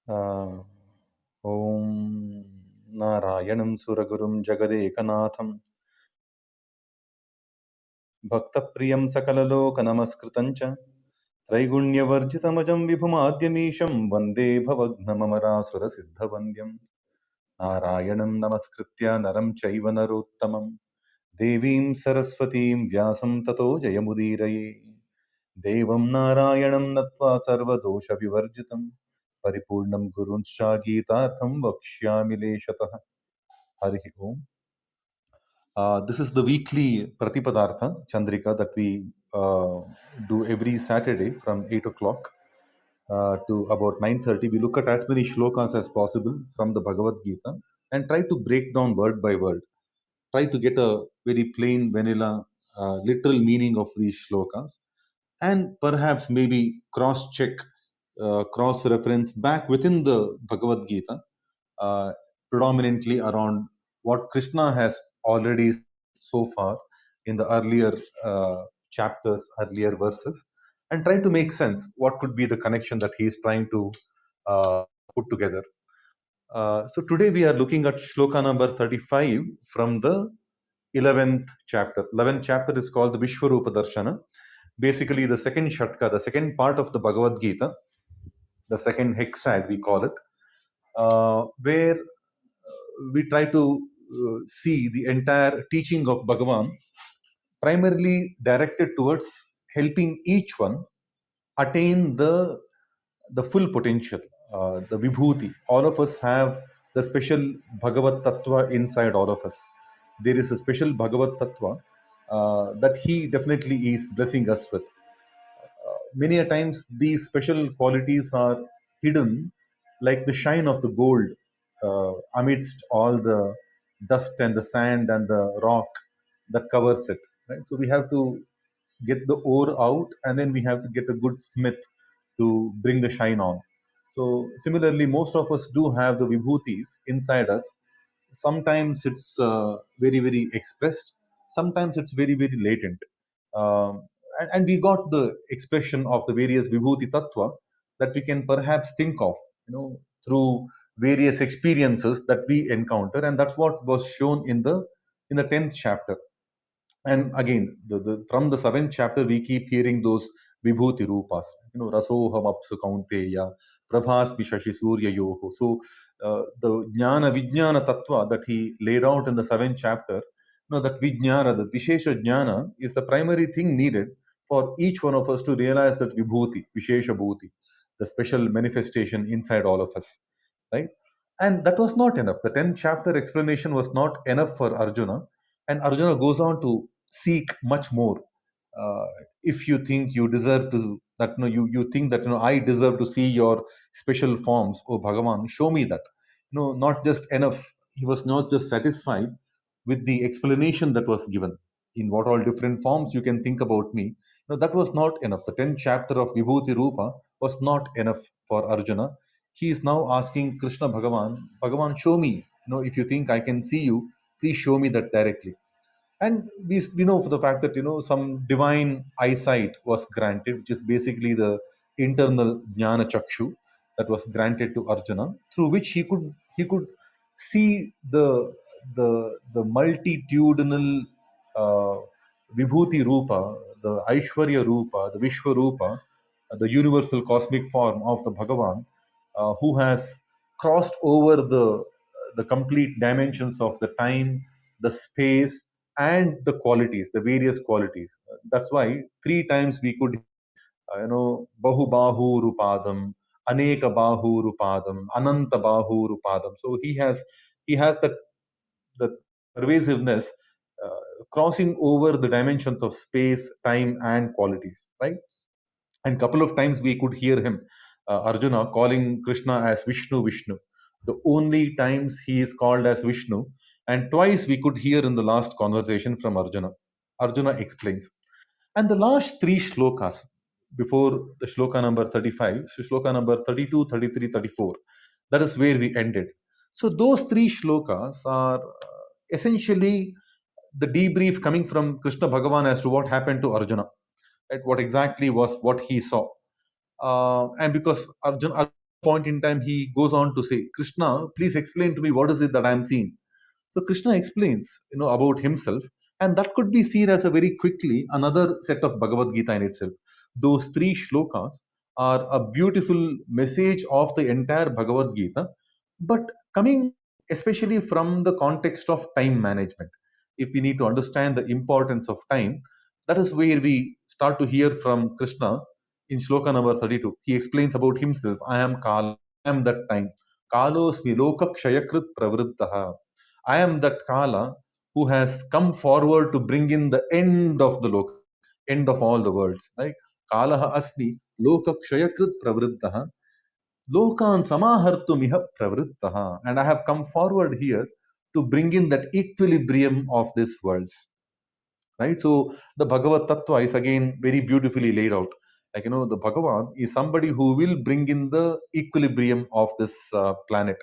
Uh, Om Narayanam Suragurum Jagadekanatham Bhaktapriyam Sakalalokanamaskritancha Traiguണ്यवर्जितमजं विभुमाद्यमीशं वन्दे भवघ्नममरासुरसिद्धवन्द्यं नारायणं नमस्कृत्य नरं चैव नरोत्तमं देवीं सरस्वतीं व्यासं ततो जयमुदीरये देवं नारायणं नत्वा सर्वदोषविवर्जितं परिपूर्णं गुरुंश्चागीतार्थं वक्ष्यामि लेशतः हरिः ओम्. This is the weekly Pratipadartha Chandrika that we do every Saturday from 8 o'clock to about 9:30. We look at as many shlokas as possible from the Bhagavad-Gita and try to break down word by word. Try to get a very plain, vanilla, literal meaning of these shlokas and perhaps maybe cross-check, cross-reference back within the Bhagavad-Gita, uh, predominantly around what Krishna has already so far in the earlier chapters, earlier verses, and try to make sense what could be the connection that he is trying to put together. So today we are looking at shloka number 35 from the 11th chapter. 11th chapter is called the Vishwarupa Darshana. Basically, the second shatka, the second part of the Bhagavad Gita, the second hexad, we call it, where we try to see the entire teaching of Bhagavan primarily directed towards helping each one attain the full potential, the vibhuti. All of us have the special Bhagavad Tattva inside all of us. There is a special Bhagavad Tattva that he definitely is blessing us with. Many a times these special qualities are hidden like the shine of the gold amidst all the dust and the sand and the rock that covers it, right? So we have to get the ore out and then we have to get a good smith to bring the shine on. So similarly, most of us do have the vibhutis inside us. Sometimes it's very very expressed, sometimes it's very very latent. And we got the expression of the various vibhuti tattva that we can perhaps think of, through various experiences that we encounter, and that's what was shown in the 10th chapter. And again, from the 7th chapter, we keep hearing those vibhuti rupas, rasoham apsu kaunteya, prabhasmi shashi surya yoho. So, the jnana vijnana tattva that he laid out in the 7th chapter, that vijnana, that vishesha jnana is the primary thing needed for each one of us to realize that vibhuti, vishesha bhuti, the special manifestation inside all of us, right? And that was not enough. The 10th chapter explanation was not enough for Arjuna, and Arjuna goes on to seek much more. Uh, if you think you deserve to, that no, you think that I deserve to see your special forms, oh Bhagavan, show me that. Not just enough. He was not just satisfied with the explanation that was given. In what all different forms you can think about me. That was not enough. The 10th chapter of Vibhuti Rupa was not enough for Arjuna. He is now asking Krishna Bhagavan, Bhagavan, show me. If you think I can see you, please show me that directly. And we know for the fact that some divine eyesight was granted, which is basically the internal jnana chakshu that was granted to Arjuna, through which he could see the multitudinal uh, vibhuti rupa, the Aishwarya rupa, the Vishwa rupa, the universal cosmic form of the Bhagavan, who has crossed over the complete dimensions of the time, the space, and the qualities, the various qualities. That's why three times we could, Bahu Bahu Rupadam, Aneka Bahu Rupadam, Ananta Bahu Rupadam. So he has the pervasiveness, crossing over the dimensions of space, time, and qualities, right? And couple of times we could hear him, Arjuna, calling Krishna as Vishnu, Vishnu. The only times he is called as Vishnu, and twice we could hear in the last conversation from Arjuna. Arjuna explains. And the last three shlokas, before the shloka number 35, so shloka number 32, 33, 34, that is where we ended. So those three shlokas are essentially the debrief coming from Krishna Bhagavan as to what happened to Arjuna, right? What exactly was what he saw. And because Arjuna point in time, he goes on to say, Krishna, please explain to me what is it that I am seeing. So Krishna explains, about himself, and that could be seen as a very quickly another set of Bhagavad Gita in itself. Those three shlokas are a beautiful message of the entire Bhagavad Gita, but coming especially from the context of time management. If we need to understand the importance of time, that is where we start to hear from Krishna in shloka number 32. He explains about himself, I am Kala, I am that time. Kalosmi loka kshayakrit pravrittaha. I am that Kala who has come forward to bring in the end of the loka, end of all the worlds. Right? Kalaha asmi loka kshayakrit pravrittaha. Lokan samahartumiha pravrittaha. And I have come forward here to bring in that equilibrium of these worlds. Right? So the Bhagavad Tattva is again very beautifully laid out. Like, the Bhagavan is somebody who will bring in the equilibrium of this planet,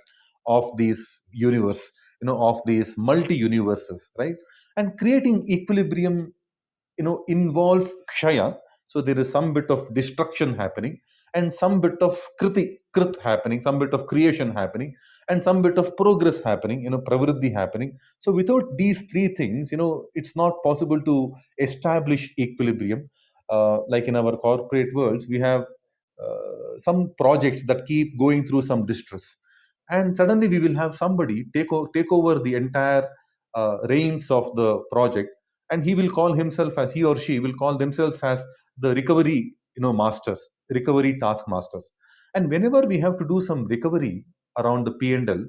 of these universe, of these multi universes, right? And creating equilibrium, involves kshaya. So there is some bit of destruction happening, and some bit of krit happening, some bit of creation happening, and some bit of progress happening, pravriddhi happening. So without these three things, it's not possible to establish equilibrium. Like in our corporate worlds, we have some projects that keep going through some distress, and suddenly we will have somebody take over the entire reins of the project, and he will call himself as, he or she will call themselves as the recovery, masters, recovery task masters. And whenever we have to do some recovery around the P&L,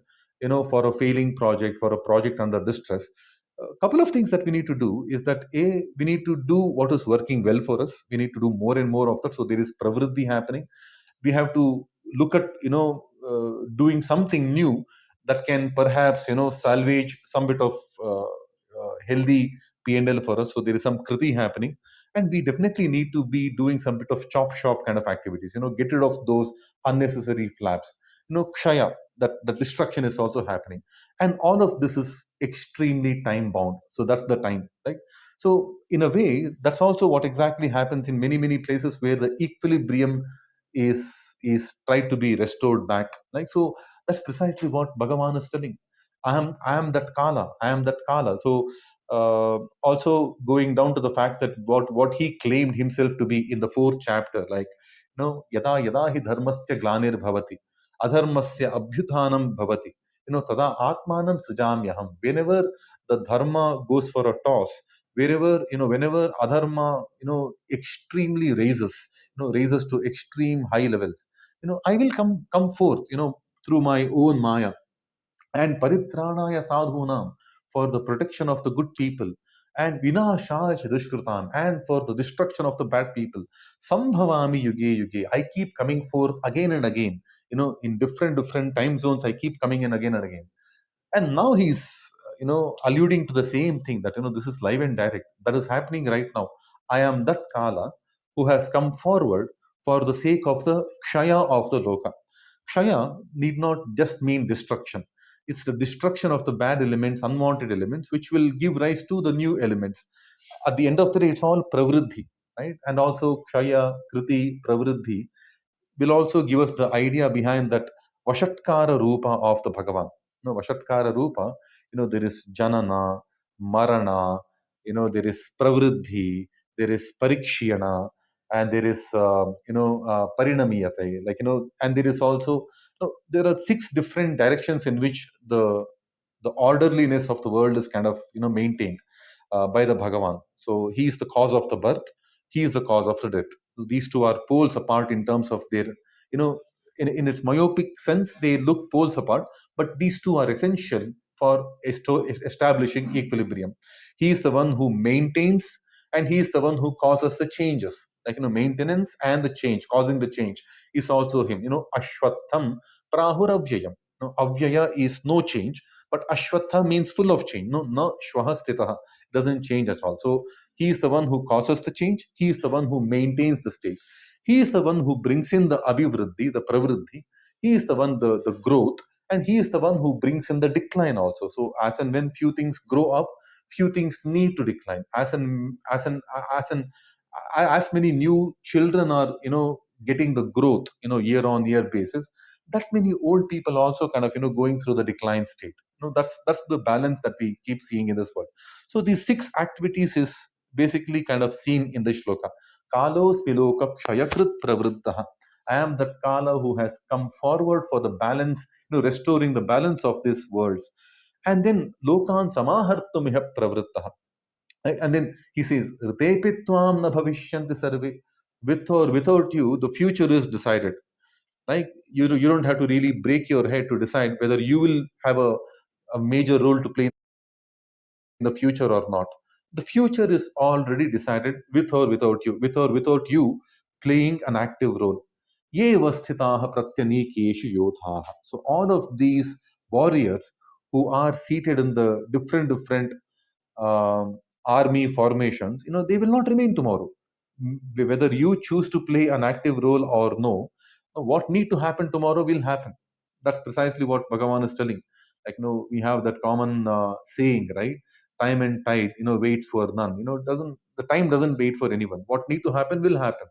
for a failing project, for a project under distress, a couple of things that we need to do is that, a, we need to do what is working well for us. We need to do more and more of that, so there is pravriddhi happening. We have to look at, doing something new that can perhaps, salvage some bit of healthy P&L for us. So there is some kriti happening, and we definitely need to be doing some bit of chop shop kind of activities. Get rid of those unnecessary flaps. Kshaya, that the destruction is also happening, and all of this is extremely time bound. So that's the time, right? So in a way, that's also what exactly happens in many places where the equilibrium is tried to be restored back. Like, so that's precisely what Bhagavan is telling. I am that Kala. I am that Kala. So also going down to the fact that what he claimed himself to be in the fourth chapter, like, yada yada hi dharmasya glanir bhavati, adharmasya abhyuthanam bhavati, tada atmanam sujamyaham. Whenever the dharma goes for a toss, whenever adharma, extremely raises to extreme high levels, I will come forth, through my own maya, and paritranaya sadhunam, for the protection of the good people, and vinashaya dushkritam, and for the destruction of the bad people. Sambhavami yuge yuge. I keep coming forth again and again, in different time zones. I keep coming in again and again. And now he's alluding to the same thing, that this is live and direct, that is happening right now. I am that Kala who has come forward for the sake of the kshaya of the loka. Kshaya need not just mean destruction. It's the destruction of the bad elements, unwanted elements, which will give rise to the new elements. At the end of the day, it's all pravriddhi, right? And also kshaya, kriti, pravriddhi will also give us the idea behind that Vashatkara Rupa of the Bhagavan. Vashatkara Rupa, there is Janana, Marana, there is Pravriddhi, there is Parikshiyana, and there is, Parinamiyate. Like, and there is also, there are six different directions in which the orderliness of the world is kind of, maintained by the Bhagavan. So he is the cause of the birth, he is the cause of the death. So these two are poles apart in terms of their, in its myopic sense, they look poles apart, but these two are essential for establishing equilibrium. He is the one who maintains, and he is the one who causes the changes. Like, maintenance and the change, causing the change, is also him. Ashwatham prahuravyayam. Avyaya is no change, but Ashwatha means full of change. No shwaha sthitaha, doesn't change at all. So he is the one who causes the change. He is the one who maintains the state. He is the one who brings in the abhivriddhi, the pravriddhi. He is the one, the growth, and he is the one who brings in the decline also. So as and when few things grow up, few things need to decline. As many new children are, getting the growth, year on year basis, that many old people also kind of going through the decline state. That's the balance that we keep seeing in this world. So these six activities is basically kind of seen in the shloka. Kalos piloka kshayakrit pravriddha. I am that Kala who has come forward for the balance, restoring the balance of these worlds. And then lokan samahartumiha pravrittah. Right? And then he says, Ritepitvam na bhavishyanti sarve. With or without you, the future is decided. Right? You don't have to really break your head to decide whether you will have a major role to play in the future or not. The future is already decided with or without you, playing an active role. Ye vasthitaha pratyanikeshu yodhaha. So all of these warriors who are seated in the different army formations, they will not remain tomorrow. Whether you choose to play an active role or no, what need to happen tomorrow will happen. That's precisely what Bhagavan is telling. Like, we have that common saying, right? Time and tide, waits for none. Doesn't the time doesn't wait for anyone. What need to happen will happen.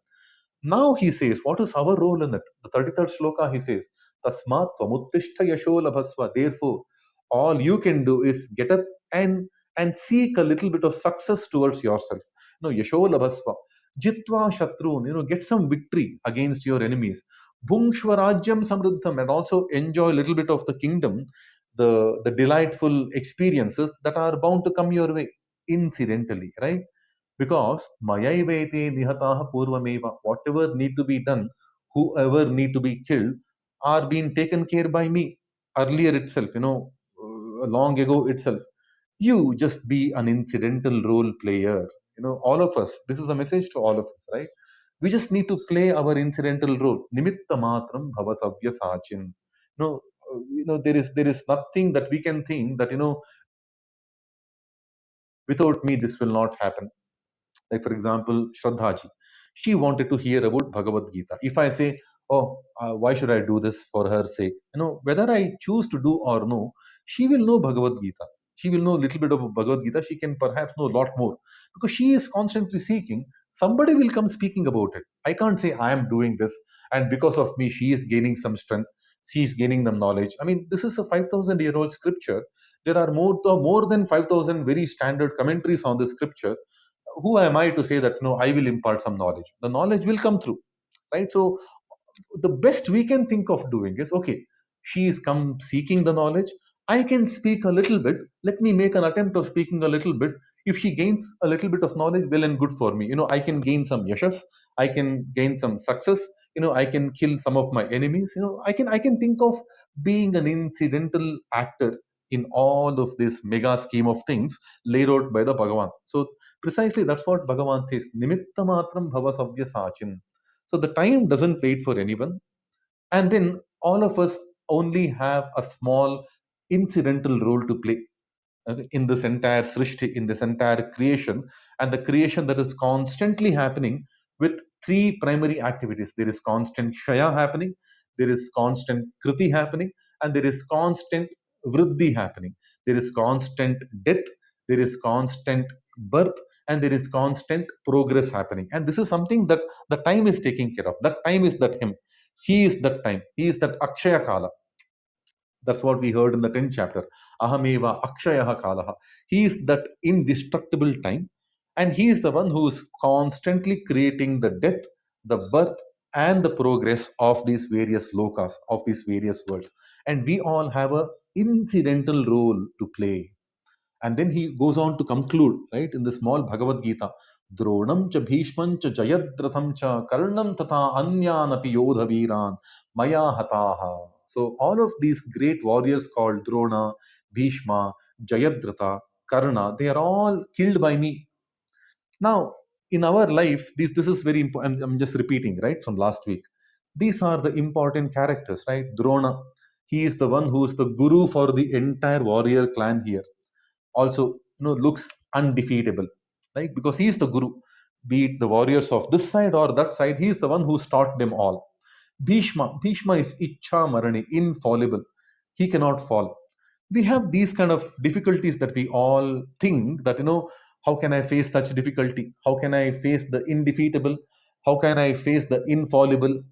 Now he says, what is our role in it? The 33rd shloka, he says, Tasmat tvamuttishta yasho labhasva. Therefore, all you can do is get up and seek a little bit of success towards yourself. Yasho labhasva. Jitva shatrun, get some victory against your enemies. Bhungshwarajyam samruddham, and also enjoy a little bit of the kingdom, the delightful experiences that are bound to come your way incidentally, right? Because mayaivete nihataha purvameva, whatever need to be done, whoever need to be killed, are being taken care by me earlier itself, long ago itself. You just be an incidental role player. All of us, this is a message to all of us, right? We just need to play our incidental role. Nimitta matram bhavasavya sachin. There is nothing that we can think that, without me this will not happen. Like, for example, Shraddhaji, she wanted to hear about Bhagavad-Gita. If I say, oh, why should I do this for her sake? Whether I choose to do or no, she will know Bhagavad-Gita. She will know a little bit of Bhagavad-Gita. She can perhaps know a lot more because she is constantly seeking. Somebody will come speaking about it. I can't say I am doing this, and because of me, she is gaining some strength. She is gaining the knowledge. I mean, this is a 5,000-year-old scripture. There are more than 5,000 very standard commentaries on this scripture. Who am I to say that no, I will impart some knowledge? The knowledge will come through, right? So the best we can think of doing is, okay, she is come seeking the knowledge. I can speak a little bit. Let me make an attempt of speaking a little bit. If she gains a little bit of knowledge, well and good for me. I can gain some yashas. I can gain some success. I can kill some of my enemies. I can think of being an incidental actor in all of this mega scheme of things laid out by the Bhagavan. So precisely that's what Bhagavan says. Nimitta matram bhava savya sachin. So the time doesn't wait for anyone. And then all of us only have a small incidental role to play, okay, in this entire srishti, in this entire creation, and the creation that is constantly happening with three primary activities. There is constant shaya happening, there is constant kriti happening, and there is constant vriddhi happening. There is constant death, there is constant birth, and there is constant progress happening. And this is something that the time is taking care of. That time is that him. He is that time. He is that Akshaya Kala. That's what we heard in the 10th chapter. Ahameva Akshayaha Kalaha. He is that indestructible time, and he is the one who is constantly creating the death, the birth, and the progress of these various lokas, of these various worlds. And we all have a incidental role to play. And then he goes on to conclude, right, in the small Bhagavad-Gita, Dronam cha Bhishman cha Jayadratham cha Karnam tata Anyanapi Yodha Viran Maya Hataha. So all of these great warriors called Drona, Bhishma, Jayadratha, Karna, they are all killed by me. Now, in our life, this is very important. I'm just repeating, right, from last week. These are the important characters, right? Drona, he is the one who is the guru for the entire warrior clan here. Also, looks undefeatable, right? Because he is the guru. Be it the warriors of this side or that side, he is the one who's taught them all. Bhishma is Ichha Marani, infallible. He cannot fall. We have these kind of difficulties that we all think that, how can I face such difficulty? How can I face the indefeatable? How can I face the infallible?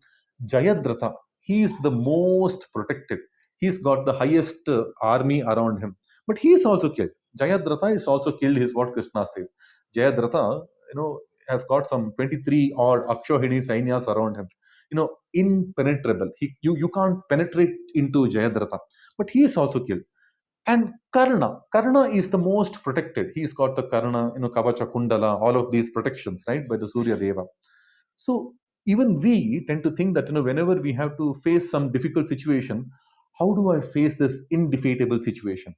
Jayadratha. He is the most protected. He's got the highest army around him. But he is also killed. Jayadratha is also killed, is what Krishna says. Jayadratha, has got some 23 odd Akshohini Sainyas around him. Impenetrable. You can't penetrate into Jayadratha. But he is also killed. And Karna is the most protected. He's got the Karna, Kavacha Kundala, all of these protections, right, by the Surya Deva. So even we tend to think that whenever we have to face some difficult situation, how do I face this indefeatable situation?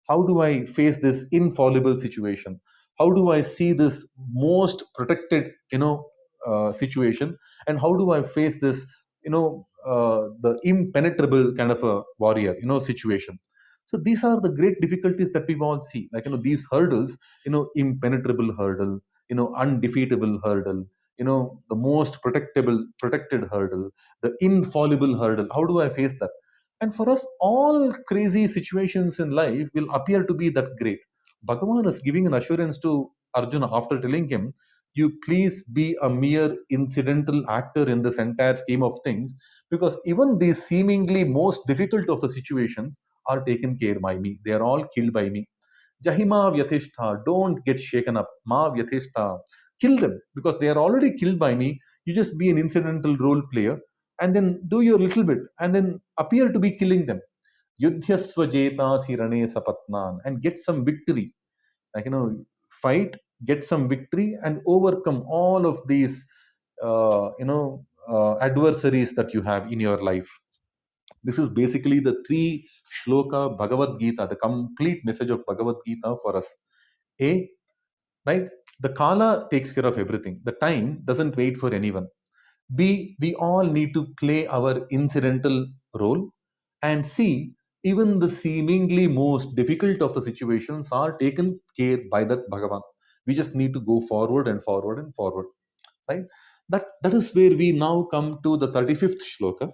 How do I face this infallible situation? How do I see this most protected situation? And how do I face this the impenetrable kind of a warrior situation? So these are the great difficulties that we all see, like these hurdles, impenetrable hurdle, undefeatable hurdle, the most protected hurdle, the infallible hurdle. How do I face that? And for us, all crazy situations in life will appear to be that great. Bhagavan is giving an assurance to Arjuna after telling him, you please be a mere incidental actor in this entire scheme of things, because even these seemingly most difficult of the situations are taken care by me. They are all killed by me. Jahima Vyathishta, don't get shaken up. Ma Vyathishta, kill them because they are already killed by me. You just be an incidental role player and then do your little bit and then appear to be killing them. Yudhyasva jeta sirane sapatnan, and get some victory. Like, fight, get some victory and overcome all of these, adversaries that you have in your life. This is basically the three shloka Bhagavad-Gita, the complete message of Bhagavad-Gita for us. A, right? The Kala takes care of everything. The time doesn't wait for anyone. B, we all need to play our incidental role. And C, even the seemingly most difficult of the situations are taken care by that Bhagavan. We just need to go forward and forward and forward, right? That is where we now come to the 35th shloka.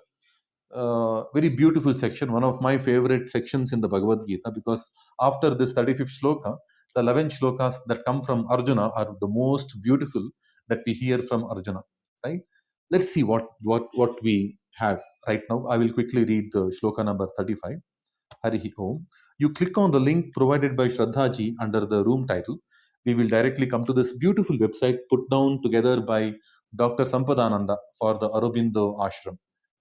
Very beautiful section, one of my favorite sections in the Bhagavad Gita, because after this 35th shloka, the 11 shlokas that come from Arjuna are the most beautiful that we hear from Arjuna. Right? Let's see what we have right now. I will quickly read the shloka number 35. Harihi Om. You click on the link provided by Shraddha ji under the room title. We will directly come to this beautiful website put down together by Dr. Sampadananda for the Aurobindo Ashram.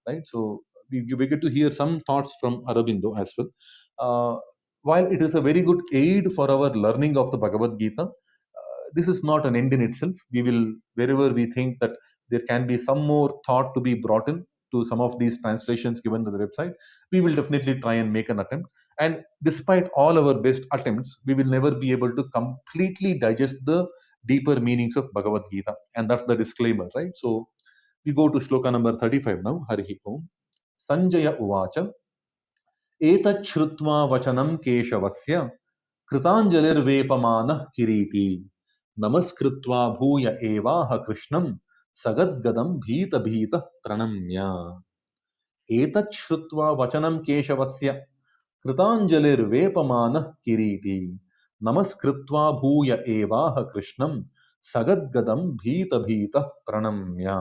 Right? So we get to hear some thoughts from Aurobindo as well. While it is a very good aid for our learning of the Bhagavad Gita, this is not an end in itself. We will, wherever we think that there can be some more thought to be brought in to some of these translations given to the website, we will definitely try and make an attempt. And despite all our best attempts, we will never be able to completely digest the deeper meanings of Bhagavad Gita. And that's the disclaimer, right? So we go to shloka number 35 now. Harihi Om. Sanjaya Uvacha. Etachhrutva vachanam keshavasya कृताञ्जलिर्वेपमानः किरीटी नमस्कृत्वा भूय एवाह कृष्णं सगद्गदं भीतभीतः प्रणम्य एतत् श्रुत्वा वचनं केशवस्य कृताञ्जलिर्वेपमानः किरीटी नमस्कृत्वा भूय एवाह कृष्णं सगद्गदं भीतभीतः प्रणम्य.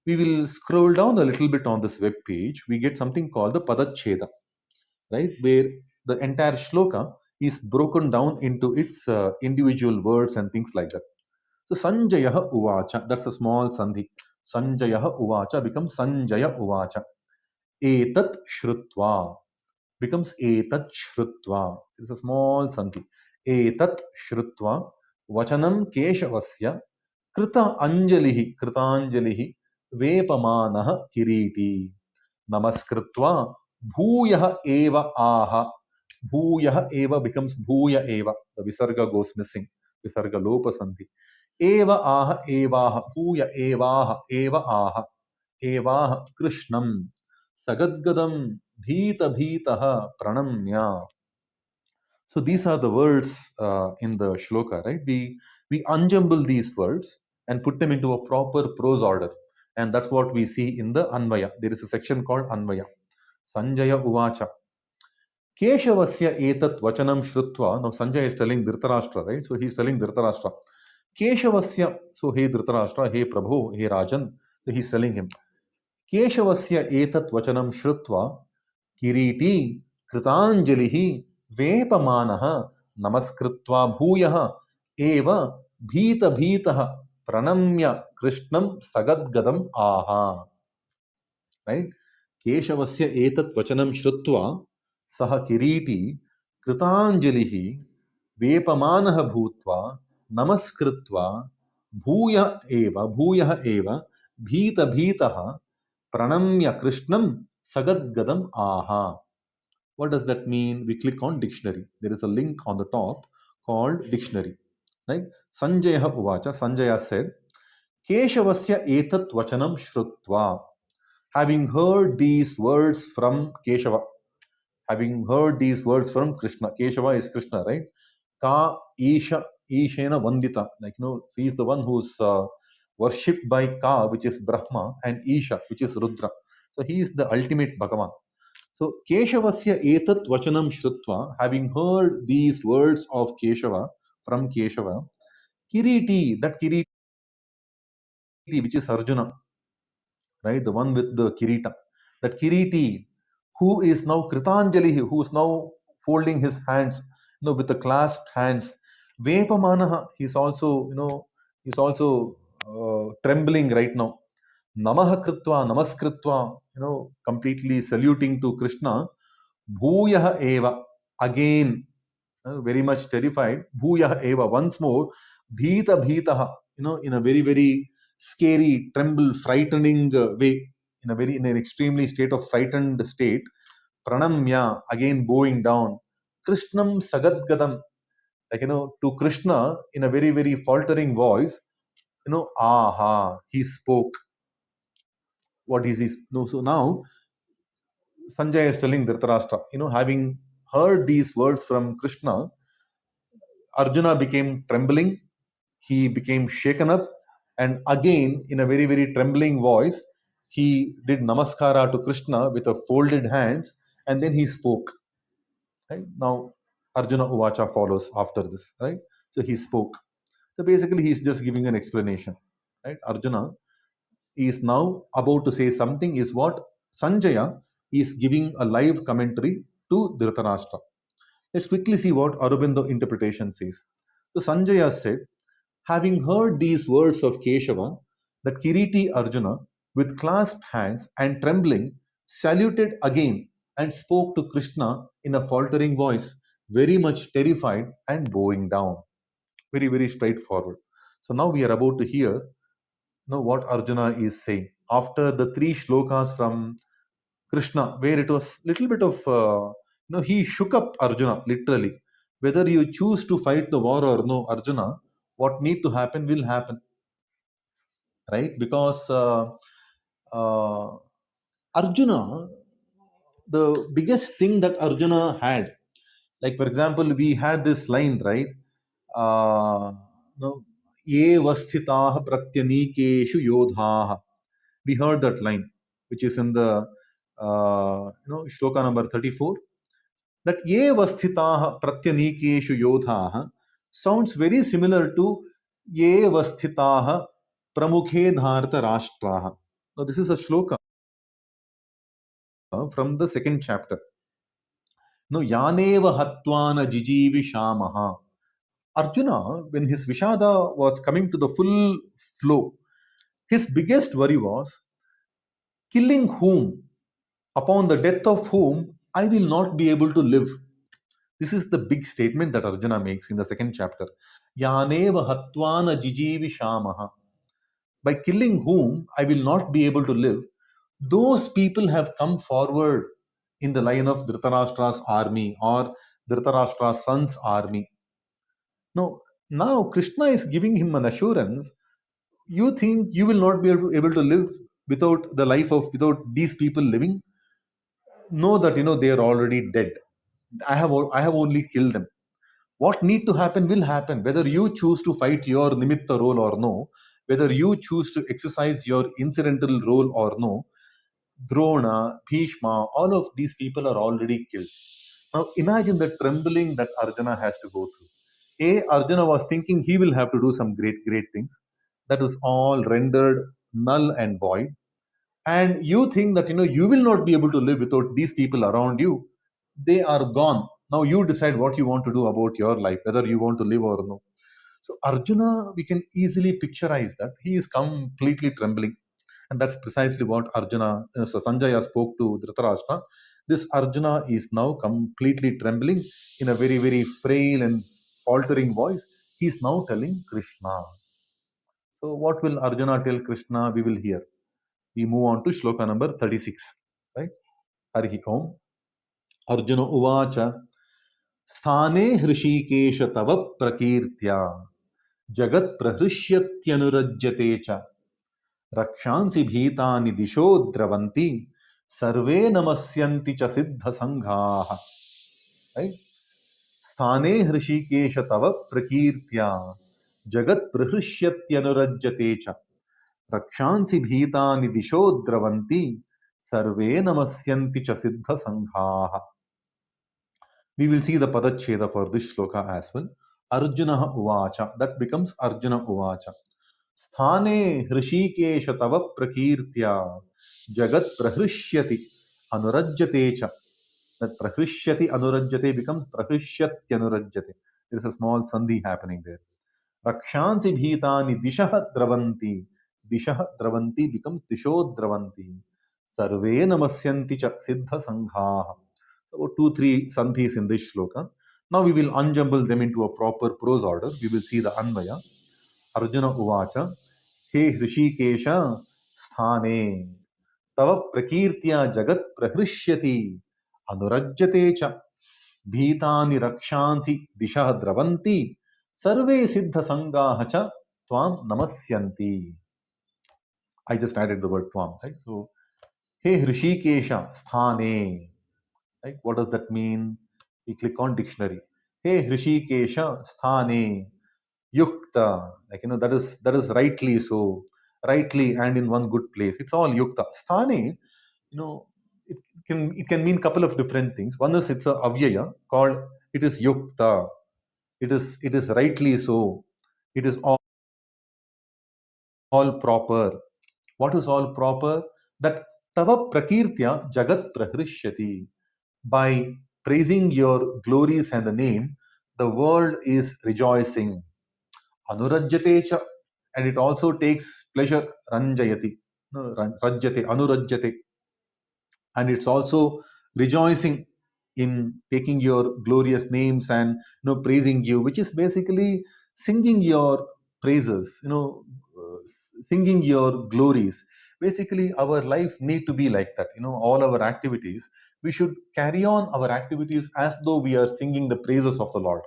We will scroll down a little bit on this web page. We get something called the Padacheda, right? Where the entire shloka is broken down into its individual words and things like that. So Sanjaya Uvacha, that's a small sandhi. Sanjaya Uvacha becomes Sanjaya Uvacha. Etat Shrutva becomes Etat Shrutva. It's a small sandhi. Etat Shrutva Vachanam Keshavasya Krita Anjalihi Kritanjalihi Vepamanah Kiriti Namaskritva Bhuyah Eva Aha. Bhuyah Eva becomes Bhuya Eva. The Visarga goes missing. Visarga Lopa Sandhi. Eva Aha Evaha. Bhuya Evaha. Eva Aha. Evaha Krishnam. Sagadgadam Bhita Bhitaha Pranamya. So these are the words in the shloka, right? We unjumble these words and put them into a proper prose order. And that's what we see in the Anvaya. There is a section called Anvaya. Sanjaya Uvacha. Keshavasya etat vachanam shrutva. Now Sanjay is telling Dhritarashtra, right? So he's telling Dhritarashtra. Keshavasya. So hey Dhritarashtra, hey Prabhu, hey Rajan. So he's telling him. केशवस्य एतत् वचनं श्रुत्वा किरीटी कृताञ्जलिः वेपमानः नमस्कृत्वा भूयः एव भीतभीतः प्रणम्य कृष्णं सगद्गदम् आह. Right? केशवस्य एतत् वचनं श्रुत्वा सः किरीटी कृताञ्जलिः वेपमानः भूत्वा नमस्कृत्वा भूयः एव भीतभीतः प्रणम्य कृष्णं सगद्गदम् आह. What does that mean? We click on dictionary. There is a link on the top called dictionary. Right? Sanjaya Uvacha, Sanjaya said, Keshavasya etat vachanam shrutva. Having heard these words from Keshava, having heard these words from Krishna. Keshava is Krishna, right? Ka Isha Ishena Vandita. Like, he is the one who's worshipped by Ka, which is Brahma, and Isha, which is Rudra. So he is the ultimate Bhagavan. So Keshavasya etat vachanam shrutva, having heard these words of Keshava from Keshava, Kiriti, that Kiriti, which is Arjuna, right? The one with the Kirita, that Kiriti, who is now Kritanjali, who is now folding his hands, with the clasped hands. Vepamanaha, he's also trembling right now. Namaha Kritva, Namaskritva, completely saluting to Krishna. Bhuyah eva, again, very much terrified. Bhuyah eva, once more. Bhita bhitaha, in a very, very scary, tremble, frightening way, in an extremely state of frightened state. Pranamya, again bowing down. Krishnam sagadgadam, like, to Krishna in a very, very faltering voice, aha, he spoke. What is his? No, so now Sanjay is telling Dhritarashtra, having heard these words from Krishna, Arjuna became trembling, he became shaken up, and again, in a very, very trembling voice, he did namaskara to Krishna with a folded hands, and then he spoke. Right? Now, Arjuna Uvacha follows after this, right? So he spoke. So basically, he's just giving an explanation. Right? Arjuna is now about to say something, is what Sanjaya is giving a live commentary to Dhritarashtra. Let's quickly see what Aurobindo interpretation says. So Sanjaya said, having heard these words of Keshava, that Kiriti Arjuna, with clasped hands and trembling, saluted again and spoke to Krishna in a faltering voice, very much terrified and bowing down. Very, very straightforward. So now we are about to hear what Arjuna is saying. After the three shlokas from Krishna, where it was little bit of, he shook up Arjuna literally. Whether you choose to fight the war or no, Arjuna, what need to happen will happen, right? Because uh, Arjuna, the biggest thing that Arjuna had, like for example, we had this line, right? No, Ye vasthitaah pratyanikeshu yodhaah. We heard that line, which is in the shloka number 34. That ye vasthitaah pratyanikeshu yodhaah sounds very similar to ye vasthitaah pramukhe dharta rashtraah. Now this is a shloka from the second chapter. No, yaneva hatvana jijivi shamaha. Arjuna, when his Vishada was coming to the full flow, his biggest worry was killing whom, upon the death of whom I will not be able to live. This is the big statement that Arjuna makes in the second chapter. Yaneva hatvana jijivi shamaha. By killing whom I will not be able to live, those people have come forward in the line of Dhritarashtra's army or Dhritarashtra's son's army. Now Krishna is giving him an assurance. You think you will not be able to live without these people living? Know that they are already dead. I have only killed them. What need to happen will happen, whether you choose to fight your nimitta role or no, whether you choose to exercise your incidental role or no. Drona, Bhishma, all of these people are already killed. Now imagine the trembling that Arjuna has to go through. Arjuna was thinking he will have to do some great, great things. That was all rendered null and void. and you think that you will not be able to live without these people around you. They are gone. Now you decide what you want to do about your life, whether you want to live or no. So Arjuna, we can easily picturize that he is completely trembling, and that's precisely what Arjuna, so Sanjaya spoke to Dhritarashtra. This Arjuna is now completely trembling in a very very frail and faltering voice. He's now telling Krishna. So what will Arjuna tell Krishna? We will hear. We move on to shloka number 36. Right? Harihi Om. Arjuna Uvacha Sthane Hrishikesh Tava Prakirtya Jagat Prahrishyatyanurajyate cha Rakshansi Bhitani Disho Dravanti Sarve Namasyanti cha Siddha Sanghaha. Right? Sthane Hrishikesh Tava Prakirtya Jagat Prahrishyatyanurajyate cha Rakshansi Bhitani Disho Dravanti Sarve Namasyanti cha Siddha Sanghaha. We will see the Padacheda for this shloka as well. Arjuna Uvacha. That becomes Arjuna Uvacha. Sthane Hrishikesha Tava Prakirtya Jagat Prahrishyati Anurajyate cha. That Prahrishyati Anurajyate becomes Prahrishyati Anurajyate. There is a small sandhi happening there. Rakshansi Bhitani Dishaha Dravanti. Dishaha Dravanti becomes Disho Dravanti. Sarve Namasyanti cha Siddha Sanghaha. So, 2, 3 sandhis in this shloka. Now we will unjumble them into a proper prose order. We will see the Anvaya. Arjuna Uvacha. He Hrishikesha Sthane Tava Prakirtya Jagat Prahrishyati Anurajyate cha Bhitani Rakshansi Disha Dravanti Sarve Siddha Sangaha cha Tvam Namasyanti. I just added the word Tvam, right? So, He Hrishikesha Sthane. Right? What does that mean? We click on dictionary. Hey Hrishikesha Sthane Yukta. Like that is rightly so. Rightly and in one good place. It's all Yukta. Sthane, you know, it can mean couple of different things. One is it's a avyaya called it is Yukta. It is rightly so. It is all proper. What is all proper? That tava prakirtya jagat prahrishyati. By praising your glories and the name, the world is rejoicing. Anurajyate cha, and it also takes pleasure. Ranjayati, no, rajyate, anurajyate, and it's also rejoicing in taking your glorious names and praising you, which is basically singing your praises. Singing your glories. Basically, our life need to be like that. All our activities, we should carry on our activities as though we are singing the praises of the Lord,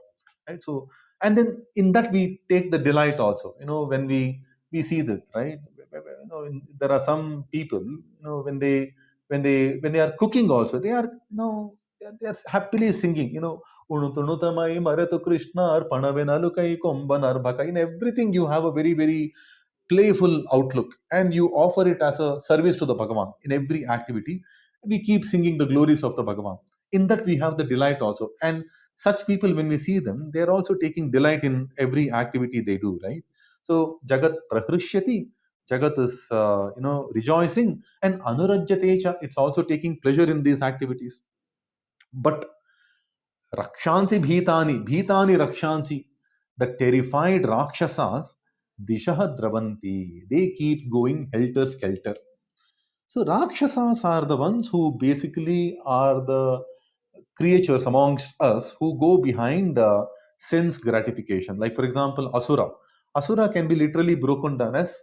right? So, and then in that we take the delight also. When we see that, right? There are some people, when they are cooking also, they are they are happily singing. Unutunutamai Marato Krishna Arpanavenalukai Kombanarbhaka. In everything you have a very very playful outlook, and you offer it as a service to the Bhagavan. In every activity we keep singing the glories of the Bhagavan. In that we have the delight also. And such people, when we see them, they are also taking delight in every activity they do, right? So Jagat Prahrishyati. Jagat is rejoicing, and Anurajyate cha, it's also taking pleasure in these activities. But Rakshansi Bhitani Rakshansi, the terrified Rakshasas, Dishaha Dravanti, they keep going helter skelter. So Rakshasas are the ones who basically are the creatures amongst us who go behind sense gratification. Like, for example, Asura. Asura can be literally broken down as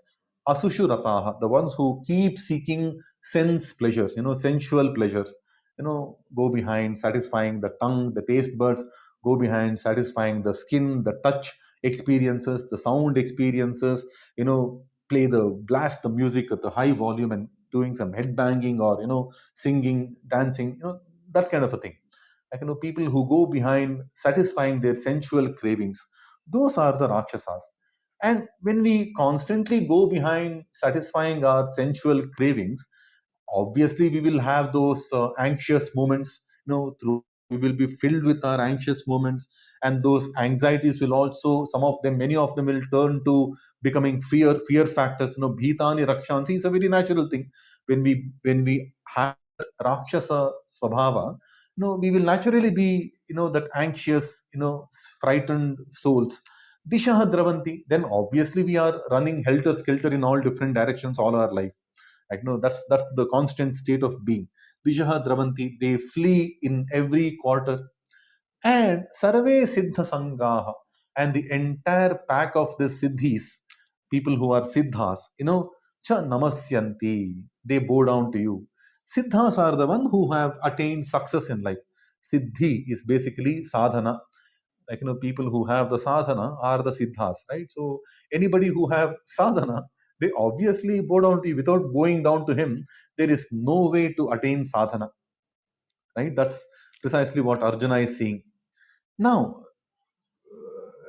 Asushurataha, the ones who keep seeking sense pleasures, sensual pleasures, go behind satisfying the tongue, the taste buds, go behind satisfying the skin, the touch experiences, the sound experiences, blast the music at the high volume and doing some head banging or, singing, dancing, that kind of a thing. Like, people who go behind satisfying their sensual cravings, those are the Rakshasas. And when we constantly go behind satisfying our sensual cravings, obviously we will have those anxious moments, through We will be filled with our anxious moments, and those anxieties will also, some of them, many of them will turn to becoming fear factors. Bhitani rakshansi is a very natural thing. When we have rakshasa swabhava, we will naturally be, that anxious, frightened souls. Dishaha dravanti, then obviously we are running helter skelter in all different directions all our life. Like, that's the constant state of being. Dishaha dravanti, they flee in every quarter. And sarve siddha sangaha, and the entire pack of the siddhis, people who are siddhas, cha namasyanti, they bow down to you. Siddhas are the one who have attained success in life. Siddhi is basically sadhana. Like, people who have the sadhana are the siddhas, right? So anybody who have sadhana, they obviously bow down to you. Without bowing down to him, there is no way to attain sadhana, right? That's precisely what Arjuna is saying now,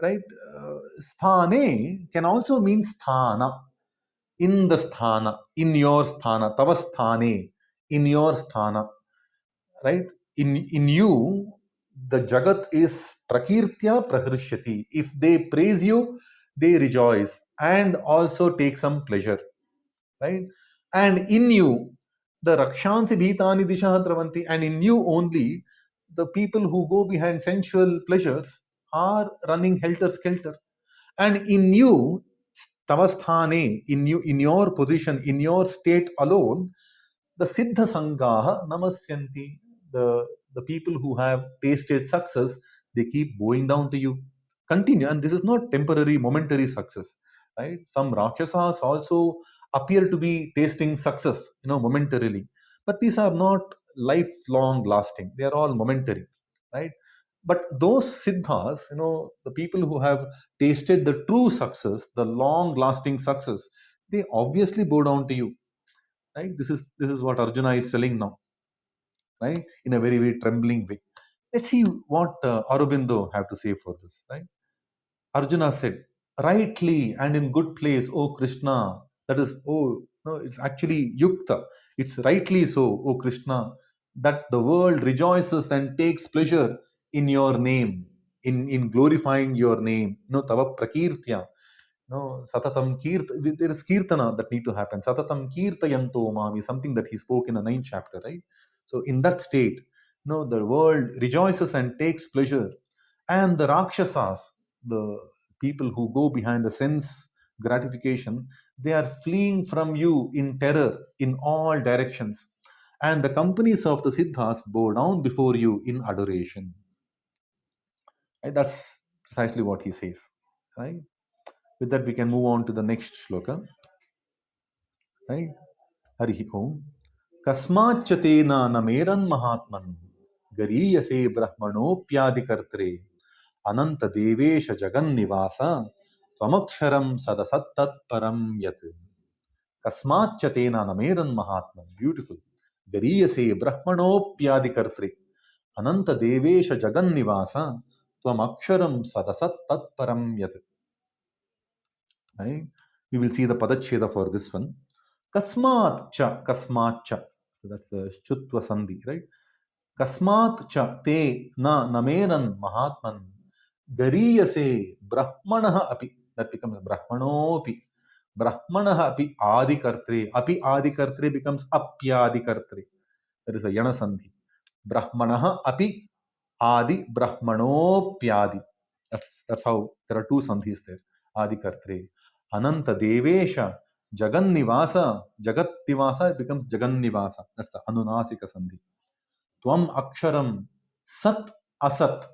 right? Sthane can also mean sthana, in the sthana, in your sthana, tava sthane, in your sthana, right? In you, the jagat is prakirtya praharishyati. If they praise you, they rejoice and also take some pleasure, right? And in you, the rakshansi bhitani dishaha travanti, and in you only the people who go behind sensual pleasures are running helter skelter. And in you, tavasthane, in you, in your position, in your state alone, the siddha sangaha namasyanti, the people who have tasted success, they keep bowing down to you. Continue, and this is not temporary momentary success, right? Some rakshasas also appear to be tasting success, momentarily, but these are not lifelong lasting, they are all momentary, right? But those siddhas, the people who have tasted the true success, the long lasting success, they obviously bow down to you, right? This is what Arjuna is telling now, right? In a very, very trembling way. Let's see what Aurobindo have to say for this, right? Arjuna said, rightly and in good place, O Krishna. That is, oh no, it's actually yukta, it's rightly so, O Krishna, that the world rejoices and takes pleasure in your name, in glorifying your name. Tava prakirtya. No, Satatam there is Kirtana that need to happen. Satatam Kirtayanto Mami, something that he spoke in the ninth chapter, right? So in that state, the world rejoices and takes pleasure. And the Rakshasas, the people who go behind the sense gratification, they are fleeing from you in terror in all directions. And the companies of the Siddhas bow down before you in adoration. Right? That's precisely what he says. Right? With that, we can move on to the next shloka. Right? Harihi Om. Kasmachate na nameran mahatman gariyase brahmanopyadikartre ananta devesha jagan nivasa tvamaksharam sadasattat param yat. Kasmachate na nameran mahatman. Beautiful. Gariyase brahmanopyadikartre ananta devesha jagan nivasa tvamaksharam sadasattat param yat. Right? We will see the padacheda for this one. Kasmat cha, kasmat cha. So that's the Chutva Sandhi, right? Kasmat cha te na nameran mahatman gariyase brahmanaha api. That becomes brahmanopi. Brahmanaha api adikartre. Api adikartre becomes apyadikartre. That is a yana sandhi. Brahmanaha api adi brahmanopyadi. That's how there are two sandhis there. Adikartre. Ananta devesha Jagannivasa, Jagatnivasa becomes Jagannivasa. That's the Anunasika Sandhi. Tvam Aksharam Sat Asat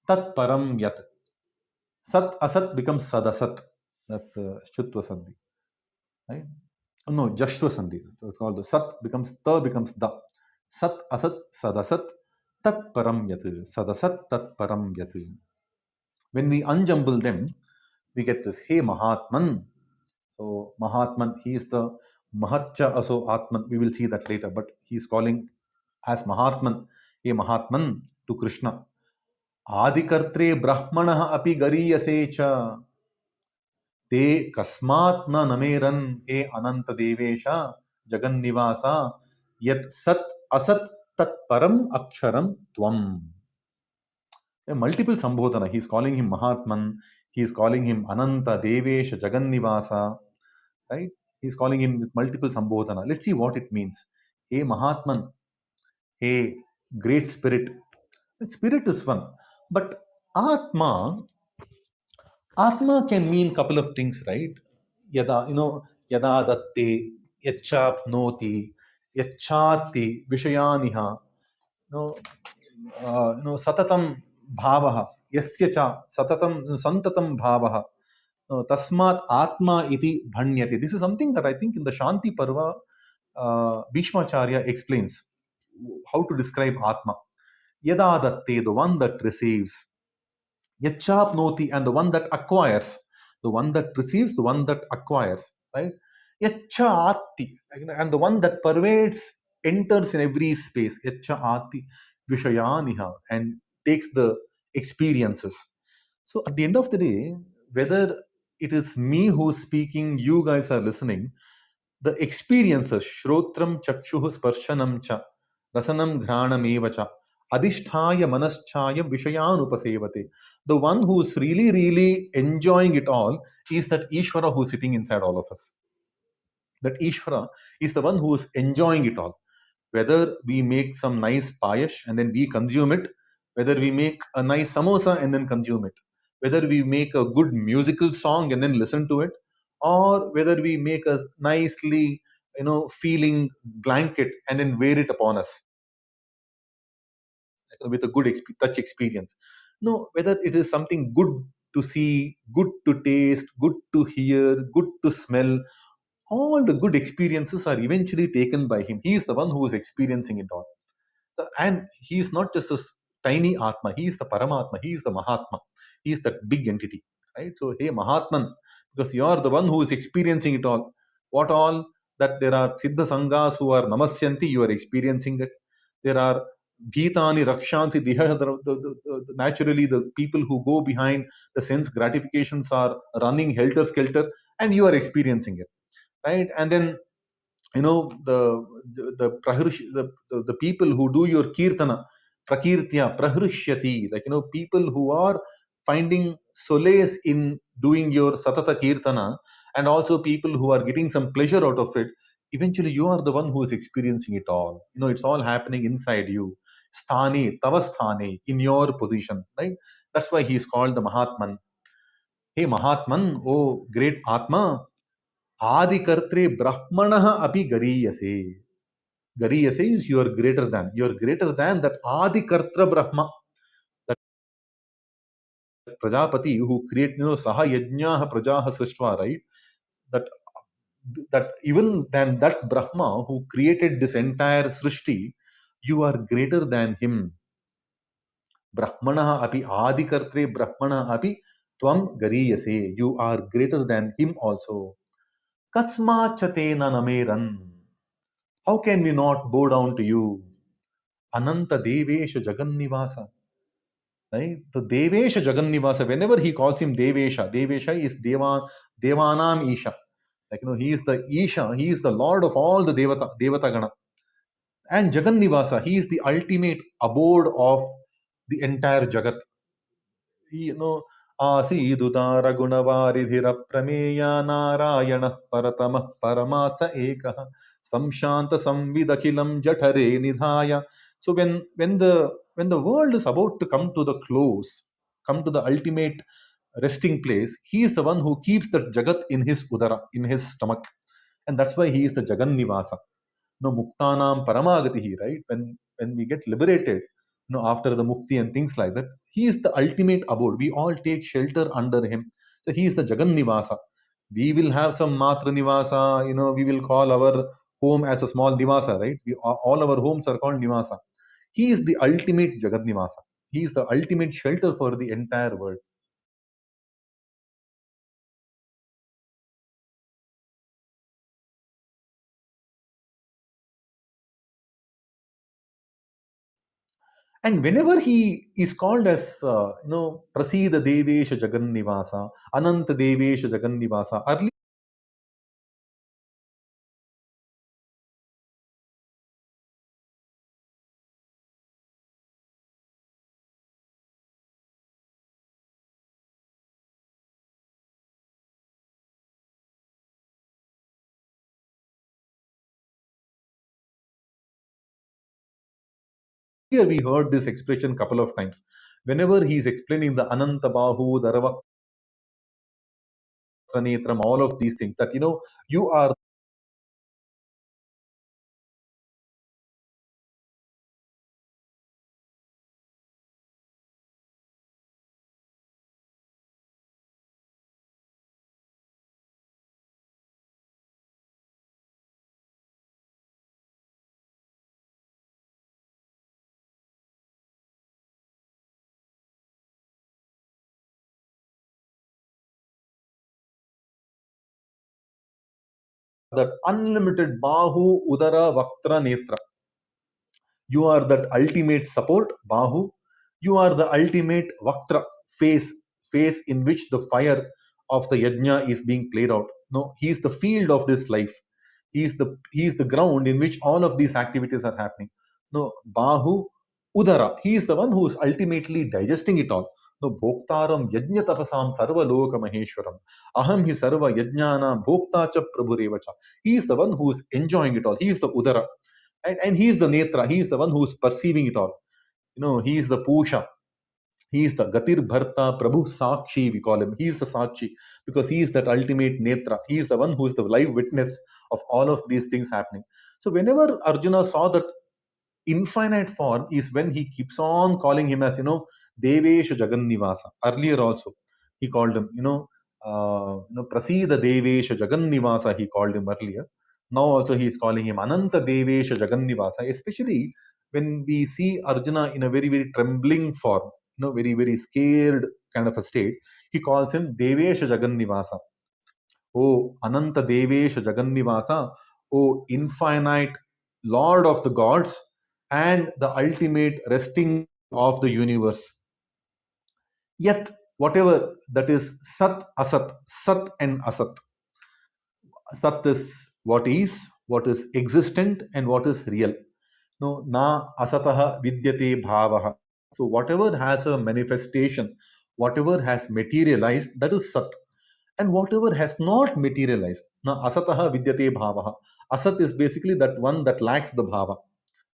Tat Param Yat. Sat Asat becomes Sadasat. That's the Shutva Sandhi. Right? No, Jashva Sandhi. So it's called the Sat becomes Ta becomes Da. Sat Asat Sadasat Tat Param Yat. Sadasat Tat Param Yat. When we unjumble them, we get this Hey Mahatman. So Mahatman, he is the Mahatcha Aso Atman. We will see that later, but he is calling as Mahatman, a Mahatman to Krishna. Adikartre Brahmanaha api gariyase cha te kasmat na nameran e ananta devesha jagannivasa yat sat asat tat param aksharam tvam. A multiple Sambodhana. He's calling him Mahatman. He's calling him Ananta, Devesha, Jagannivasa, right? He's calling him with multiple Sambodhana. Let's see what it means. Hey Mahatman, hey great spirit. The spirit is one. But Atma, Atma can mean couple of things, right? Yada, yada datte, yachapnoti, yachati, vishayaniha, know, satatam bhavaha, yasya cha, satatam, santatam bhavaha, tasmat atma iti bhanyate. This is something that I think in the Shanti Parva, Bhishmacharya explains how to describe Atma. Yada datte, the one that receives. Yachapnoti, and the one that acquires, the one that receives, the one that acquires, right? Yachaati, and the one that pervades, enters in every space. Yachaati Vishayaniha, and takes the experiences. So at the end of the day, whether it is me who's speaking, you guys are listening, the experiences, Shrotram Chakshuh Sparshanam cha, Rasanam Ghranam Evacha, Adishthaya Manaschaya Vishayanupasevate. The one who's really, really enjoying it all is that Ishvara who's sitting inside all of us. That Ishvara is the one who is enjoying it all. Whether we make some nice payash and then we consume it, whether we make a nice samosa and then consume it, whether we make a good musical song and then listen to it, or whether we make a nicely, feeling blanket and then wear it upon us with a good touch experience. No, whether it is something good to see, good to taste, good to hear, good to smell, all the good experiences are eventually taken by him. He is the one who is experiencing it all. And he is not just this tiny Atma, he is the Paramatma, he is the Mahatma, he is that big entity. Right? So, hey Mahatman, because you are the one who is experiencing it all. What all? That there are Siddha Sanghas who are Namasyanti, you are experiencing it. There are Bhitani Rakshansi, naturally the people who go behind the sense gratifications are running helter skelter, and you are experiencing it. Right? And then the people who do your kirtana prakirtya prahrushyati, like people who are finding solace in doing your satata kirtana, and also people who are getting some pleasure out of it. Eventually you are the one who is experiencing it all. It's all happening inside you. Sthane tava sthane, in your position, right? That's why he is called the Mahatman. Hey Mahatman, oh great Atma, Adikartre Brahmanah api gariyase. Gariyase is you are greater than. You are greater than that Adikartra Brahma, that Prajapati who create, Saha Yajnaha Prajaha Srishtva, right? That even than that Brahma who created this entire Srishti, you are greater than him. Brahmanah api Adikartre Brahmanah api Tvam Gariyase. You are greater than him also. Kasmachatena nameran. How can we not bow down to you? Ananta Devesha Jagannivasa. Right? The Devesha Jagannivasa, whenever he calls him Devesha, Devesha is Devanam Isha. Like, he is the Isha, he is the Lord of all the Devata Gana. And Jagannivasa, he is the ultimate abode of the entire Jagat. आसीदुदार गुणवारिधिर प्रमेया Narayan परतम परमात्स एक संशांत संविदखिलम जठरे निधाय. So when the world is about to come to the close, come to the ultimate resting place, he is the one who keeps the jagat in his udara, in his stomach, and that's why he is the Jagannivasa. No, muktanam paramagatihi, right? When we get liberated, after the mukti and things like that, he is the ultimate abode. We all take shelter under him. So he is the Jagannivasa. We will have some Matra Nivasa, we will call our home as a small Nivasa, right? All our homes are called Nivasa. He is the ultimate Jagat Nivasa. He is the ultimate shelter for the entire world. And whenever he is called as, Prasida Devesha Jagannivasa, Ananta Devesha Jagannivasa, earlier Here we heard this expression couple of times. Whenever he is explaining the Ananta Bahu, Daravaktra Netram, all of these things, that you are that unlimited Bahu, Udara, Vaktra, Netra. You are that ultimate support, Bahu. You are the ultimate Vaktra, face, face in which the fire of the yajna is being played out. No, he is the field of this life. He is the ground in which all of these activities are happening. No, Bahu, Udara. He is the one who is ultimately digesting it all. No, Bhoktaram Yajna Tapasam Sarva Loka Maheshwaram. Aham hi Sarva Yajnana Bhokta cha Prabhurevacha. He is the one who is enjoying it all. He is the Udara. And he is the Netra. He is the one who is perceiving it all. He is the Pusha. He is the Gatir Bharta Prabhu Sakshi, we call him. He is the Sakshi because he is that ultimate Netra. He is the one who is the live witness of all of these things happening. So whenever Arjuna saw that infinite form is when he keeps on calling him as, Devesha Jagannivasa. Earlier also, he called him, Prasida Devesha Jagannivasa, he called him earlier. Now also he is calling him Ananta Devesha Jagannivasa, especially when we see Arjuna in a very, very trembling form, very, very scared kind of a state. He calls him Devesha Jagannivasa. O Ananta Devesha Jagannivasa, O infinite Lord of the gods and the ultimate resting of the universe. Yet, whatever that is Sat, Asat, Sat and Asat. Sat is what is existent, and what is real. No, na asataha vidyate bhavaha. So, whatever has a manifestation, whatever has materialized, that is Sat. And whatever has not materialized, na asataha vidyate bhavaha. Asat is basically that one that lacks the bhava,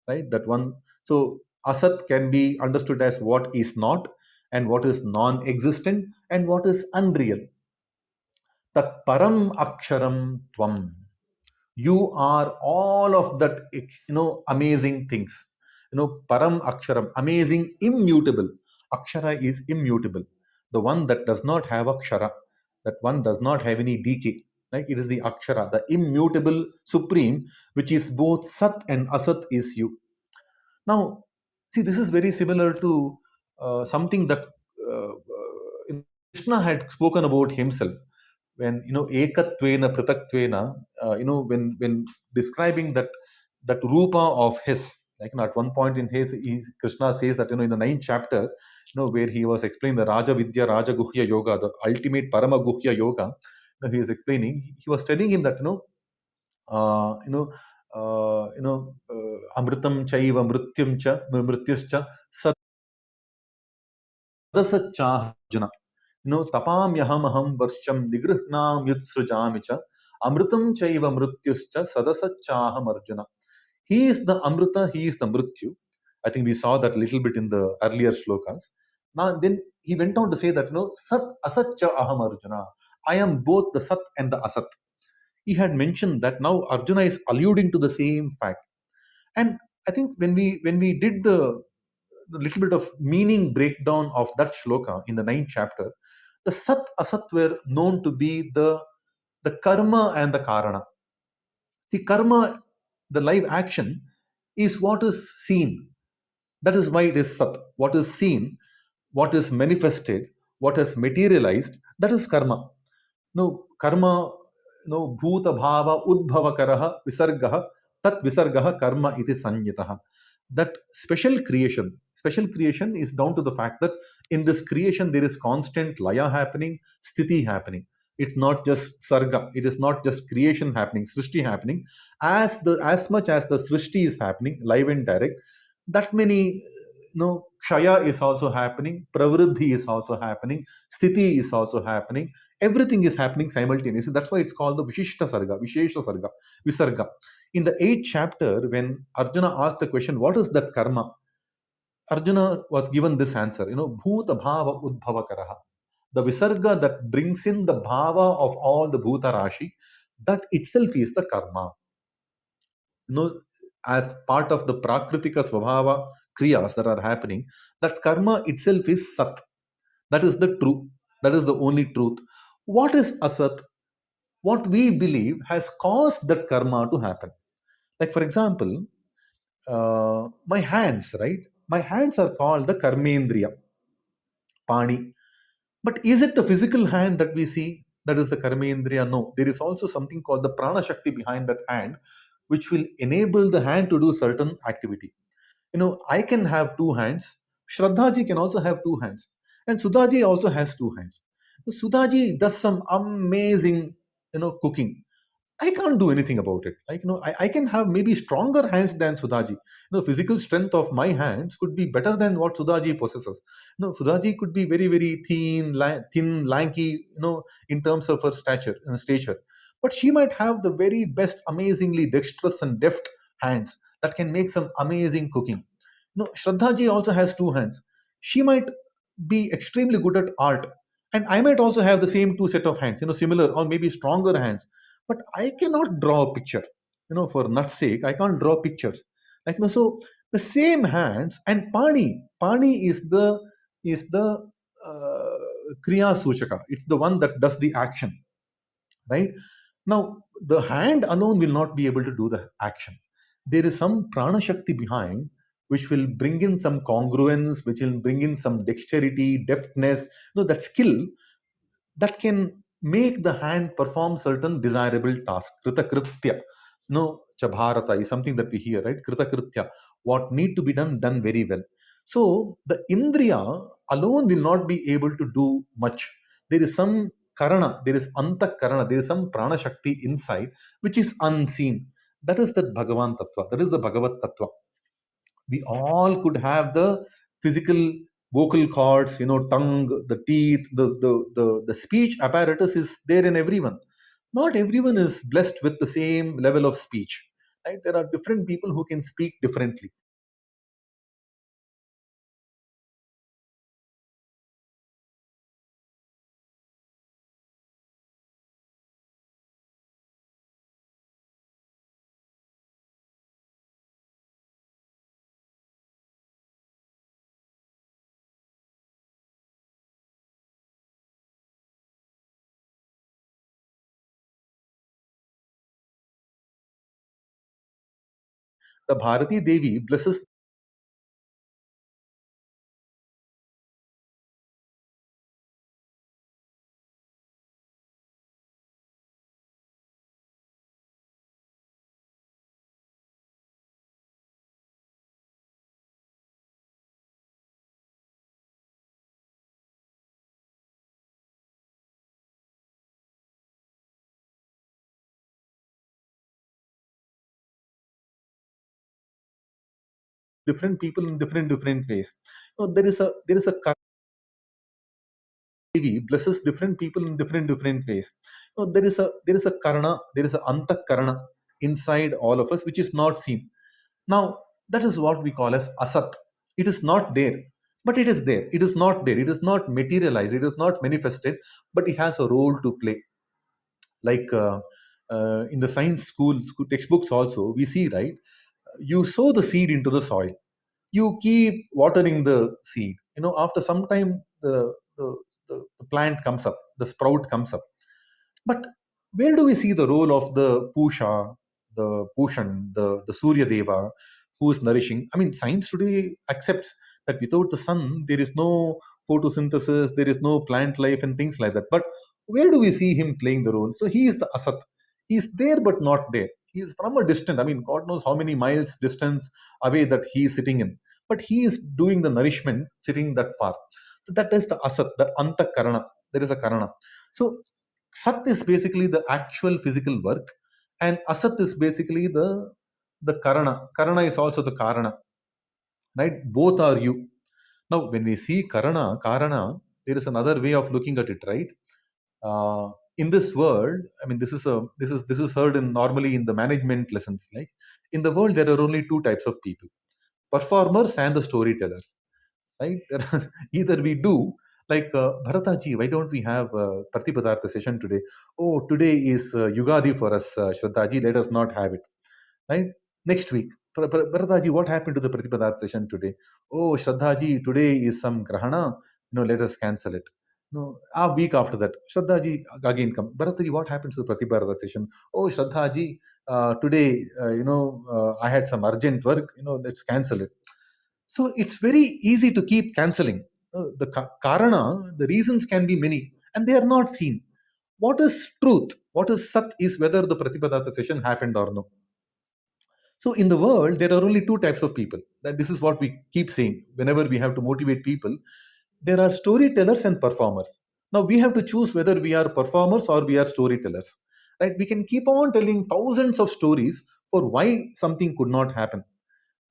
right? That one. So asat can be understood as what is not, and what is non-existent, and what is unreal. Tat param aksharam tvam. You are all of that, amazing things. Param aksharam, amazing, immutable. Akshara is immutable, the one that does not have akshara, that one does not have any decay, right? It is the akshara, the immutable supreme, which is both sat and asat, is you. Now, see, this is very similar to something that uh, Krishna had spoken about himself when ekatvena pritatvena. When describing that rupa of his, like, at one point in his Krishna says that, in the ninth chapter, where he was explaining the Raja Vidya Raja Guhya Yoga, the ultimate Parama Guhya Yoga. He is explaining. He was telling him that, uh, you know amritam chaiva mrityam cha mrityuscha sadasachah Arjuna. Tapamyaham aham varsham nigrihnam yutsrujami cha amritam chaiva mrityuscha sadasachaham Arjuna. He is the Amrita, he is the Mrityu. I think we saw that a little bit in the earlier shlokas. Now, then he went on to say that, Sat Asatcha Aham Arjuna. I am both the Sat and the Asat. He had mentioned that now Arjuna is alluding to the same fact. And I think when we did the little bit of meaning breakdown of that shloka in the ninth chapter, the Sat Asat were known to be the karma and the karana. See, karma, the live action, is what is seen. That is why it is Sat. What is seen, what is manifested, what has materialized, that is karma. No, karma, no, bhuta bhava udbhava karaha visargaha tat visargaha karma iti sanyataha. That special creation is down to the fact that in this creation there is constant laya happening, sthiti happening. It's not just sarga, it is not just creation happening, srishti happening. As much as the srishti is happening live and direct, that many, kshaya is also happening, pravriddhi is also happening, sthiti is also happening. Everything is happening simultaneously. That's why it's called the Vishishta Sarga, Vishesha Sarga, Visarga. In the eighth chapter, when Arjuna asked the question, what is that karma? Arjuna was given this answer, Bhuta Bhava Udbhava Karaha. The Visarga that brings in the Bhava of all the Bhuta Rashi, that itself is the karma. As part of the Prakritika Swabhava Kriyas that are happening, that karma itself is Sat. That is the truth. That is the only truth. What is Asat? What we believe has caused that karma to happen. Like, for example, my hands, right? My hands are called the Karmendriya, Pani. But is it the physical hand that we see that is the Karmendriya? No. There is also something called the Prana Shakti behind that hand, which will enable the hand to do certain activity. I can have two hands. Shraddhaji can also have two hands. And Sudhaji also has two hands. So Sudhaji does some amazing, cooking. I can't do anything about it. Like, I can have maybe stronger hands than Sudhaji. Physical strength of my hands could be better than what Sudhaji possesses. Sudhaji could be very, very thin, lanky, in terms of her stature. But she might have the very best, amazingly dexterous and deft hands that can make some amazing cooking. Shraddhaji also has two hands. She might be extremely good at art, and I might also have the same two set of hands, similar or maybe stronger hands, but I cannot draw a picture. For nut's sake, I can't draw pictures. Like, so the same hands and Pani is the Kriya Suchaka. It's the one that does the action, right? Now, the hand alone will not be able to do the action. There is some prana shakti behind, which will bring in some congruence, which will bring in some dexterity, deftness, that skill that can make the hand perform certain desirable tasks. Kritakritya. Chabharata is something that we hear, right? Kritakritya. What need to be done, done very well. So the Indriya alone will not be able to do much. There is some karana, there is anta karana, there is some prana shakti inside which is unseen. That is the Bhagavan Tattva. That is the Bhagavat Tattva. We all could have the physical vocal cords, tongue, the teeth, the speech apparatus is there in everyone. Not everyone is blessed with the same level of speech, right? There are different people who can speak differently. The Bharati Devi blesses different people in different ways. There is a Devi blesses different people in different ways. There is a karana, there is a anta karana inside all of us which is not seen. Now, that is what we call as asat. It is not there, but it is there. It is not there. It is not materialized. It is not manifested, but it has a role to play. Like in the science school textbooks, also, we see, right? You sow the seed into the soil. You keep watering the seed. After some time, the plant comes up, the sprout comes up. But where do we see the role of the Pusha, the Pushan, the Surya Deva, who is nourishing? I mean, science today accepts that without the sun, there is no photosynthesis, there is no plant life, and things like that. But where do we see him playing the role? So he is the Asat. He is there but not there. He is from a distant, I mean, God knows how many miles distance away that he is sitting in. But he is doing the nourishment sitting that far. So that is the Asat, the Anta Karana. There is a Karana. So Sat is basically the actual physical work, and Asat is basically the Karana. Karana is also the Karana, right? Both are you. Now, when we see Karana, there is another way of looking at it, right? In this world, I mean, this is heard in normally in the management lessons. Like in the world, there are only two types of people. performers and the storytellers, right? Either we do like Bharataji, why don't we have a Pratipadartha session today? Oh, today is Yugadi for us, Shraddhaji, let us not have it, right? Next week, Bharataji, what happened to the Pratipadartha session today? Oh, Shraddhaji, today is some Grahana, let us cancel it. No, a week after that, Shraddhaji again come. Bharataji, what happened to the Pratipadartha session? Oh, Shraddhaji, today, I had some urgent work, let's cancel it. So it's very easy to keep canceling. The karana, the reasons can be many, and they are not seen. What is truth? What is sat is whether the Pratipadartha session happened or no. So in the world, there are only two types of people. That this is what we keep saying whenever we have to motivate people. There are storytellers and performers. Now we have to choose whether we are performers or we are storytellers. Right? We can keep on telling thousands of stories for why something could not happen,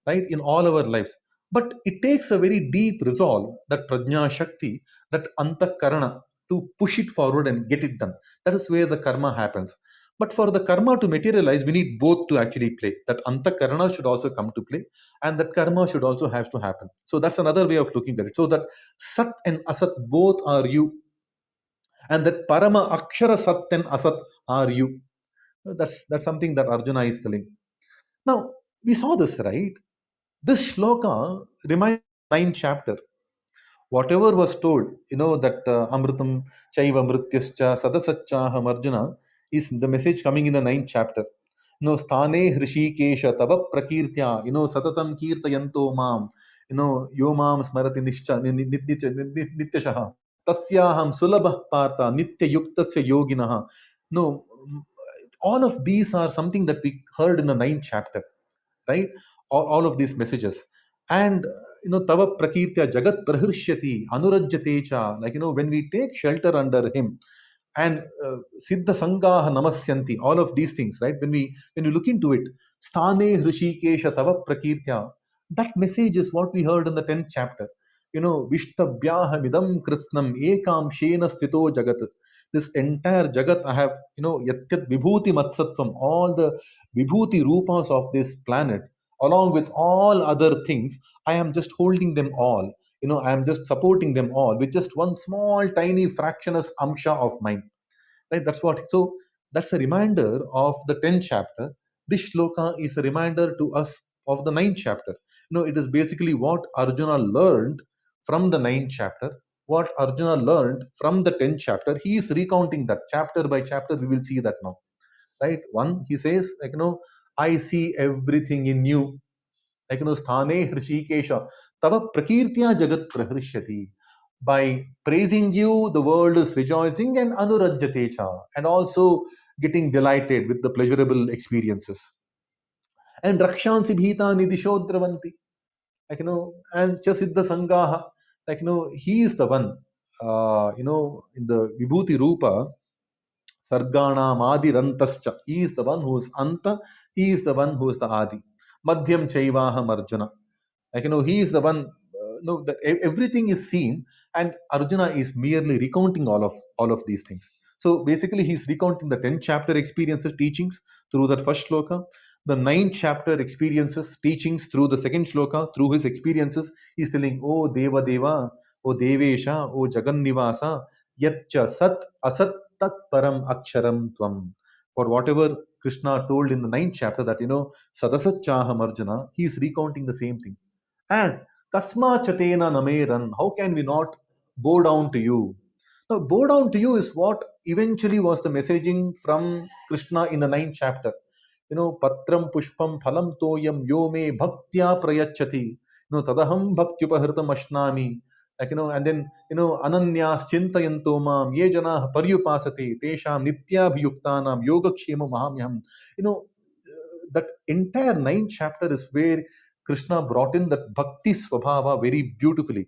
right, in all our lives. But it takes a very deep resolve, that prajna shakti, that antakarana, to push it forward and get it done. That is where the karma happens. But for the karma to materialize, we need both to actually play. That antakarana should also come to play, and that karma should also have to happen. So that's another way of looking at it. So that sat and asat both are you, and that parama akshara sat and asat are you. That's something that Arjuna is telling. Now we saw this, right? This shloka reminds ninth chapter. Whatever was told, that Amritam Chaiva Mrityascha Sadasachaham Arjuna is the message coming in the ninth chapter. Sthane Hrishikesha Tava Prakirtya, Satatam Kirtayanto Mam, Yo Mam Smarati Nityashaha, Tasyaham Sulabha Partha, Nitya Yuktasya Yoginaha. No, all of these are something that we heard in the ninth chapter, right? All of these messages. And tava prakirtya jagat prahirshyati anurajyate cha, like, when we take shelter under him, and siddha sangaha namasyanti, all of these things, right? When we look into it, sthane hrishikesha tava prakirtya, that message is what we heard in the 10th chapter. Vishtabhyaham idam kritsnam ekam shena sthito jagat. This entire jagat I have, yatyat vibhuti matsatvam, all the vibhuti rupas of this planet, along with all other things, I am just holding them all. I am just supporting them all with just one small tiny fractionless amsha of mine, right? That's what. So that's a reminder of the 10th chapter. This shloka is a reminder to us of the ninth chapter. It is basically what Arjuna learned from the ninth chapter, what Arjuna learned from the 10th chapter. He is recounting that chapter by chapter. We will see that now, right? One, he says, like, I see everything in you, like, sthane hrishikesha tava prakirtya jagat praharishyati. By praising you, the world is rejoicing, and anurajyate cha, and also getting delighted with the pleasurable experiences. And rakshansi bhita nidishodravanti, like, and chasiddha sangaha, like, he is the one, in the vibhuti rupa, sargana madirantascha, he is the one who is anta, he is the one who is the adi, madhyam chaivaham arjuna, like, he is the one. No, that everything is seen, and Arjuna is merely recounting all of these things. So basically, he's recounting the 10th chapter experiences, teachings through that first shloka, the ninth chapter experiences, teachings through the second shloka. Through his experiences, he's telling, "Oh Deva Deva, oh Devesha, oh Jagannivasa, yatcha sat asat tat param aksharam tvam." For whatever Krishna told in the ninth chapter, that, sadasachaham Arjuna, he is recounting the same thing. And kasma chatena nameran, how can we not bow down to you? Now, bow down to you is what eventually was the messaging from Krishna in the ninth chapter. Patram pushpam phalam toyam yo me bhaktya prayachati. Tadaham bhaktyupahritam ashnami. Like, and then, ananyas chintayanto mam ye jana paryupasate tesham nityabhiyuktanam yogakshema mahamyam. That entire ninth chapter is where Krishna brought in that bhakti swabhava very beautifully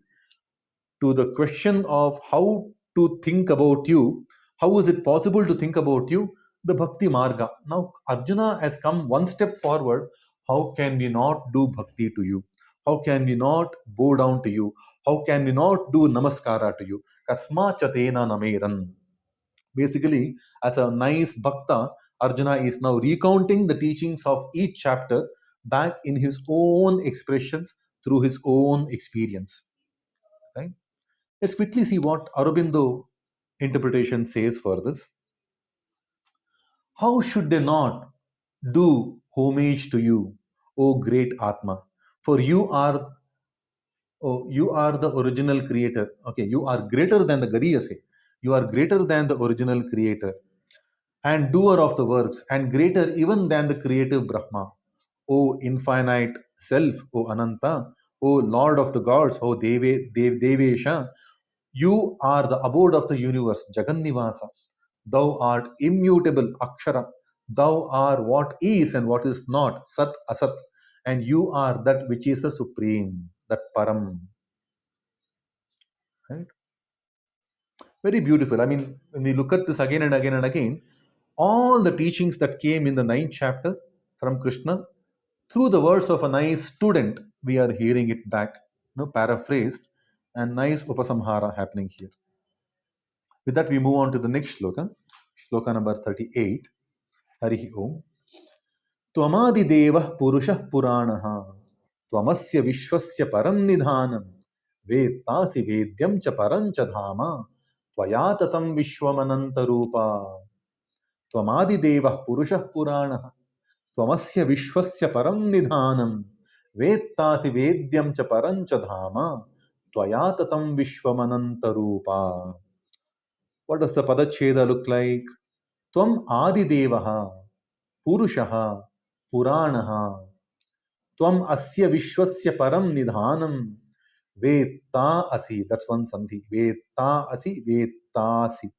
to the question of how to think about you. How is it possible to think about you? The bhakti marga. Now, Arjuna has come one step forward. How can we not do bhakti to you? How can we not bow down to you? How can we not do namaskara to you? Kasma chatena nameran. Basically, as a nice bhakta, Arjuna is now recounting the teachings of each chapter back in his own expressions through his own experience. Right? Let's quickly see what Aurobindo interpretation says for this. How should they not do homage to you, O great Atma? For you are the original creator. Okay, you are greater than the Gariyase. You are greater than the original creator and doer of the works, and greater even than the creative Brahma. O infinite self, O Ananta, O Lord of the gods, O Devesha, you are the abode of the universe, Jagannivasa. Thou art immutable, Akshara. Thou art what is and what is not, Sat Asat. And you are that which is the supreme, that Param. Right? Very beautiful. I mean, when we look at this again and again and again, all the teachings that came in the ninth chapter from Krishna, through the words of a nice student, we are hearing it back, paraphrased, and nice upasamhara happening here. With that, we move on to the next shloka, shloka number 38. Harihi Om. Tvamadidevah purushah puranaha. Tvamasya vishwasya param nidhanam. Vettasi vedyam cha param cha dhama. Tvayatatam vishwamanantarupa. Tvamadidevah purushah puranaha. Tvamasya vishwasya param nidhanam. Vettasi vedyam cha param cha dhama. Tvayatatam vishwamanantarupa. What does the Padacheda look like? Tvam Adidevaha, Purushaha, Puranaha, Tvam Asya Vishwasya Param Nidhanam, Veta Asi. That's one sandhi. Veta Asi, Vetasi.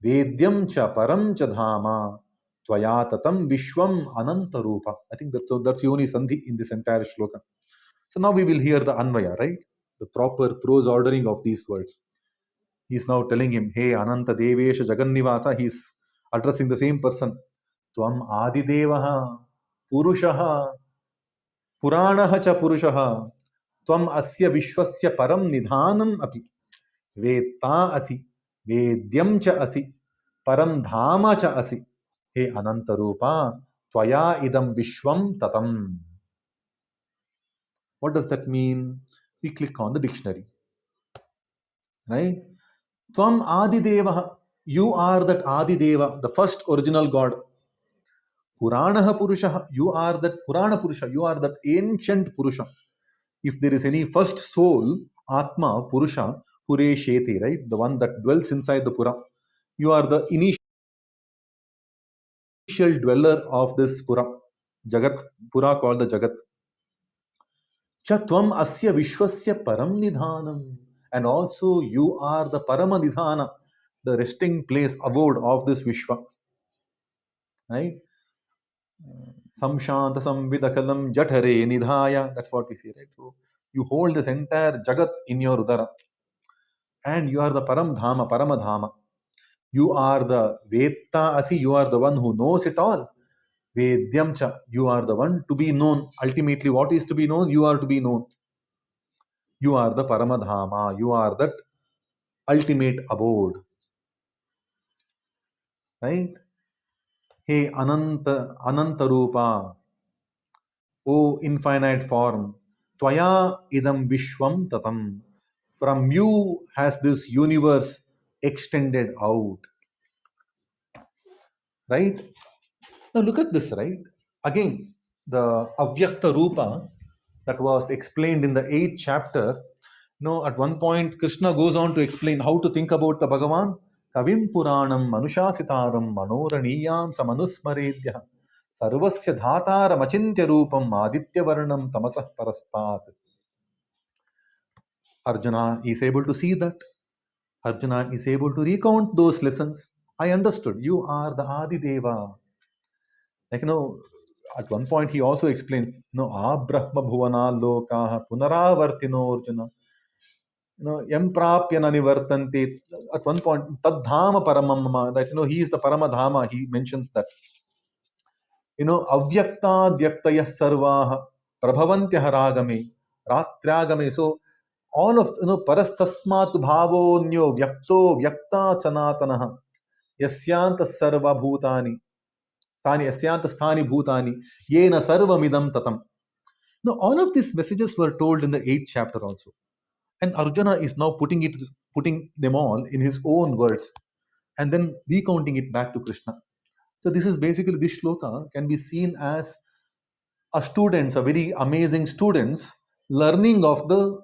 Vedyam cha Param cha Dhama, Tvayatatam Vishwam Anantarupa. I think that's the only sandhi in this entire shloka. So now we will hear the Anvaya, right? The proper prose ordering of these words. He's now telling him, hey, Ananta Devesha Jagannivasa. He's addressing the same person. Tvam Adidevaha, Purushaha, Puranaha cha Purushaha, Tvam Asya Vishwasya Param Nidhanam api, Veta asi, Vedyam cha asi, Param Dhama cha asi. Hey Anantarupa, Tvaya idam Vishwam tatam. What does that mean? We click on the dictionary. Right? Tvam Adideva, you are that Adideva, the first original God. Puranaha Purusha, you are that Purana Purusha, you are that ancient Purusha. If there is any first soul, Atma, Purusha, Pure Sheti, right? The one that dwells inside the Pura. You are the initial dweller of this Pura. Jagat, Pura called the Jagat. Chatvam Asya Vishwasya Param Nidhanam. And also you are the Parama Nidhana, the resting place, abode of this Vishwa. Right? Samshanta Samvidakalam Jatare Nidhaya. That's what we see, right? So you hold this entire Jagat in your Udara. And you are the Param Dhama, Paramadhama. You are the Vetta Asi, you are the one who knows it all. Vedyamcha, you are the one to be known. Ultimately, what is to be known? You are to be known. You are the Paramadhama, you are that ultimate abode. Right? Hey Anantarupa, O infinite form, Tvaya idam Vishwam tatam. From you has this universe extended out. Right? Now look at this, right? Again, the Avyakta Rupa that was explained in the 8th chapter. At one point, Krishna goes on to explain how to think about the Bhagavan. Kavim Puranam Manushasitaram Manoraniyam Samanusmaredya Sarvasya Dhataram Achintya Rupam Aditya Varnam Tamasah Parastat. Arjuna is able to see that. Arjuna is able to recount those lessons. I understood. You are the Adi Deva. Like, at one point he also explains, Abrahma Bhuvana Lokaha Punaravartino Arjuna. Yam Prapya Nanivartanti. At one point, Tadhama Paramamma, that, he is the Paramadhama. He mentions that. Avyakta Vyaktaya Sarvaha Prabhavantya Haragame, Ratragame. So, all of, Parastasmat Bhavonyo Vyakto Vyakta Sanatanaha Yasyanta Sarva Bhutani. Sthani asyanta sthani bhutani yena sarvamidam tatam. Now, all of these messages were told in the 8th chapter also. And Arjuna is now putting them all in his own words and then recounting it back to Krishna. So this is basically, this shloka can be seen as a students, a very amazing students learning of the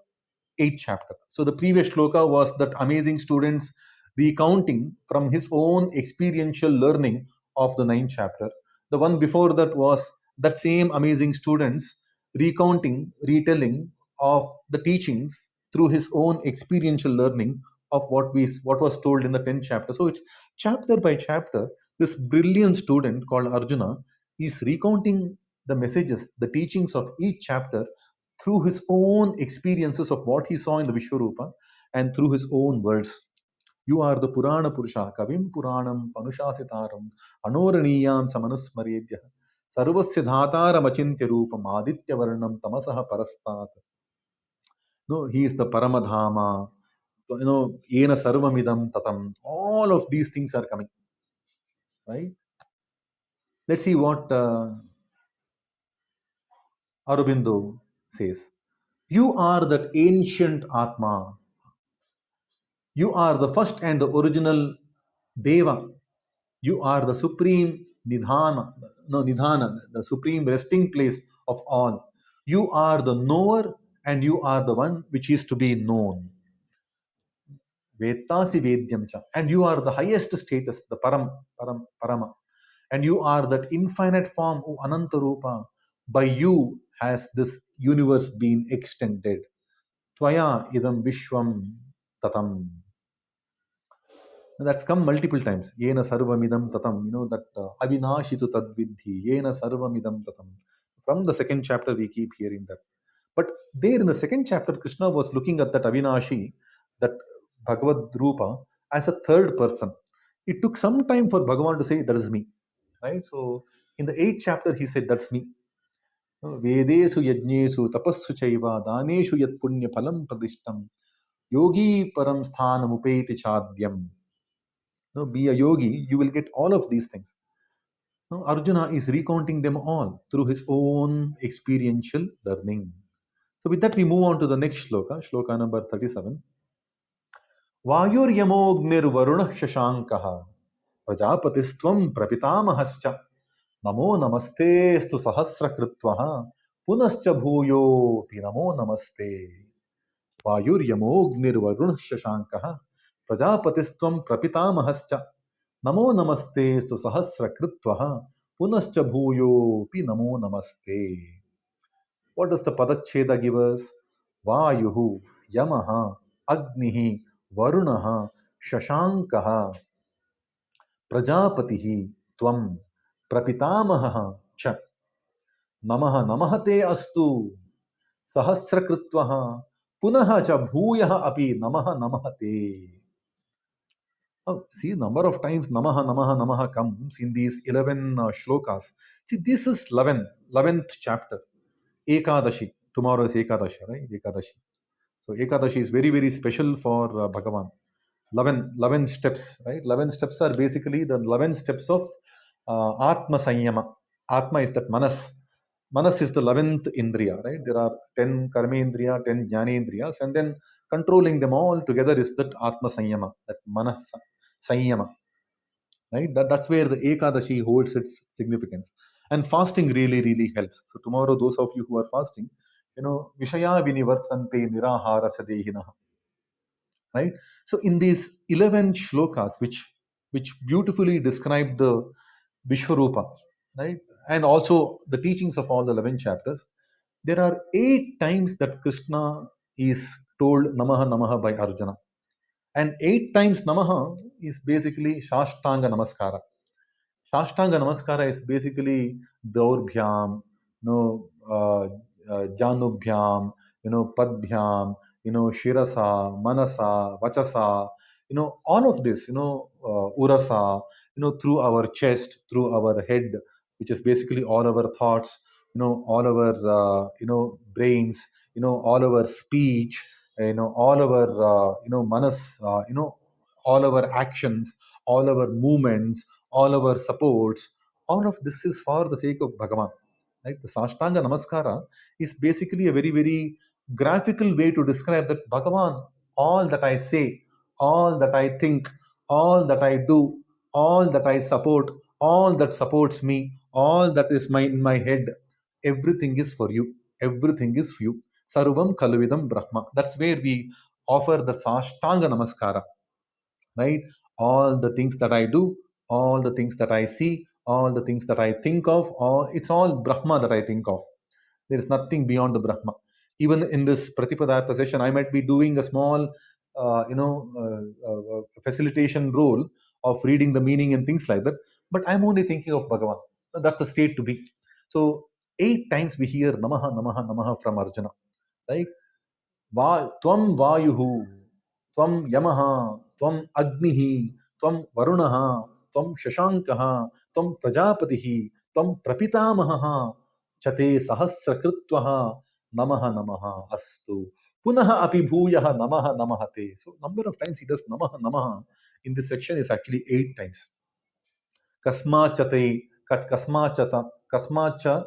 8th chapter. So the previous shloka was that amazing students recounting from his own experiential learning of the 9th chapter. The one before that was that same amazing students recounting, retelling of the teachings through his own experiential learning of what was told in the 10th chapter. So it's chapter by chapter. This brilliant student called Arjuna is recounting the messages, the teachings of each chapter through his own experiences of what he saw in the Vishwarupa and through his own words. You are the Purana Purusha, Kavim Puranam, Panushasitaram, Anoraniyam Samanusmaredya, Sarvasya Dhataram Achintya Rupam, Aditya Varnam Tamasaha Parastat. No, he is the Paramadhama, Yena Sarvamidam Tatam. All of these things are coming, right? Let's see what Aurobindo says. You are that ancient Atma. You are the first and the original Deva. You are the supreme Nidhana, no Nidhana, the supreme resting place of all. You are the knower and you are the one which is to be known. Vettasi Vedyam cha. And you are the highest status, the Parama. And you are that infinite form, O Anantarupa. By you has this universe been extended. Tvaya idam vishwam tatam. That's come multiple times. Yena sarvamidam tatam. That avinashitu tadvidhi. Yena sarvamidam tatam. From the second chapter, we keep hearing that. But there in the second chapter, Krishna was looking at that Avinashi, that Bhagavad Rupa, as a third person. It took some time for Bhagavan to say, that is me. Right? So in the 8th chapter, he said, that's me. Vedesu yajnesu tapassu chaiva daneshu yat punya phalam pradishtam yogi param sthanam upeti chadyam. No, be a yogi, you will get all of these things. Now, Arjuna is recounting them all through his own experiential learning. So, with that, we move on to the next shloka, shloka number 37. Vayur yamognir varunah shashankaha prajapatisthvam prapitamahascha namo namaste stu sahasra kritvaha punascha bhuyo pi namo namaste. Vayur yamognir varunah shashankaha prajapatisthvam prapitamahascha Namo namaste stu sahasra kritvaha punascha bhuyo pi namo namaste. What does the padacheda give us? Vayuhu, Yamaha, Agnihi, Varunaha, Shashankaha, Prajapatihi, Tvam, Prapitamaha, Cha. Namaha Namahate Astu, Sahasrakritvaha, Punaha Cha Bhuyaha Api Namaha Namahate. Oh, see, number of times Namaha, Namaha, Namaha comes in these 11 shlokas. See, this is 11th chapter. Ekadashi. Tomorrow is Ekadashi, right? Ekadashi. So Ekadashi is very, very special for Bhagavan. 11 steps, right? 11 steps are basically the 11 steps of Atma Sanyama. Atma is that Manas. Manas is the 11th Indriya, right? There are 10 Karmendriya, 10 Jnanendriyas, and then controlling them all together is that Atma Sanyama, that Manas Sanyama, right? That's where the Ekadashi holds its significance. And fasting really, really helps. So tomorrow, those of you who are fasting, Vishaya Vinivartante Nirahara Sadehinaha, right? So in these 11 shlokas, which beautifully describe the Vishwarupa, right? And also the teachings of all the 11 chapters, there are 8 times that Krishna is told Namaha Namaha by Arjuna. And 8 times Namaha is basically Shashtanga Namaskara. Shashtanga Namaskara is basically Daurbhyam, Janubhyam, Padbhyam, Shirasa, Manasa, Vachasa, all of this, Urasa, through our chest, through our head, which is basically all our thoughts, all our, brains, all our speech, all our, manas, all our actions, all our movements, all our supports, All of this is for the sake of Bhagavan. Right? The Sashtanga Namaskara is basically a very, very graphical way to describe that Bhagavan, all that I say, all that I think, all that I do, all that I support, all that supports me, all that is in my head, everything is for you. Everything is for you. Sarvam Kalvidam Brahma. That's where we offer the Sashtanga Namaskara, right? All the things that I do, all the things that I see, all the things that I think of, all it's all Brahma that I think of. There is nothing beyond the Brahma. Even in this Pratipadartha session, I might be doing a small, facilitation role of reading the meaning and things like that. But I'm only thinking of Bhagavan. That's the state to be. So 8 times we hear Namaha, Namaha, Namaha from Arjuna, right? त्वं वायुः त्वं यमः त्वं अग्निः त्वं वरुणः त्वं शशाङ्कः त्वं प्रजापतिः त्वं प्रपितामहः च ते सहस्रकृत्वः नमः नमः अस्तु पुनः अपि भूयः नमः नमः ते. So number of times he does namaha namaha in this section is actually 8 times. Kasmachate, kasmachata, kasmacha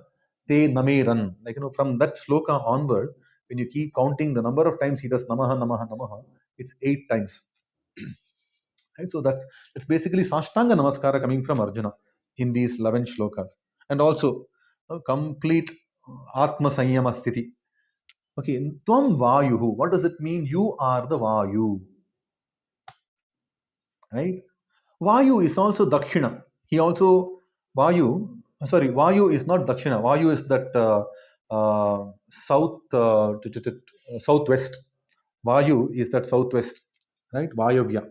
te nameran. Like, from that sloka onward, when you keep counting the number of times he does namaha, namaha, namaha, it's 8 times. Right? So that's basically Sashtanga Namaskara coming from Arjuna in these 11 shlokas. And also, complete Atma Sanyama Sthiti. Okay, Tvam Vayuhu. What does it mean? You are the Vayu. Right? Vayu is also Dakshina. He also, Vayu is not Dakshina. Vayu is that southwest. Vayu is that southwest, right? Vayavya.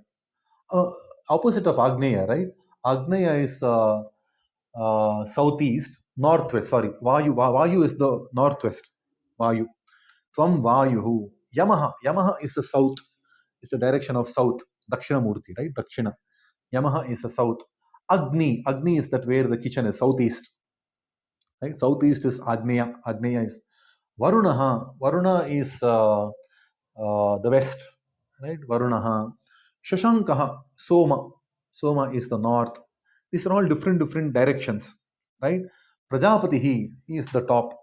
Opposite of Agneya, right? Agneya is southeast, northwest, sorry. Vayu is the northwest. Vayu. Tvam Vayuhu. Yamaha is the south, is the direction of south. Dakshina Murti, right? Dakshina. Yamaha is the south. Agni is that where the kitchen is, southeast. Right? Southeast is Agneya. Agneya is Varunaha. Varuna is the west. Right? Varunaha. Shashankaha. Soma. Soma is the north. These are all different directions. Right? Prajapati, he is the top.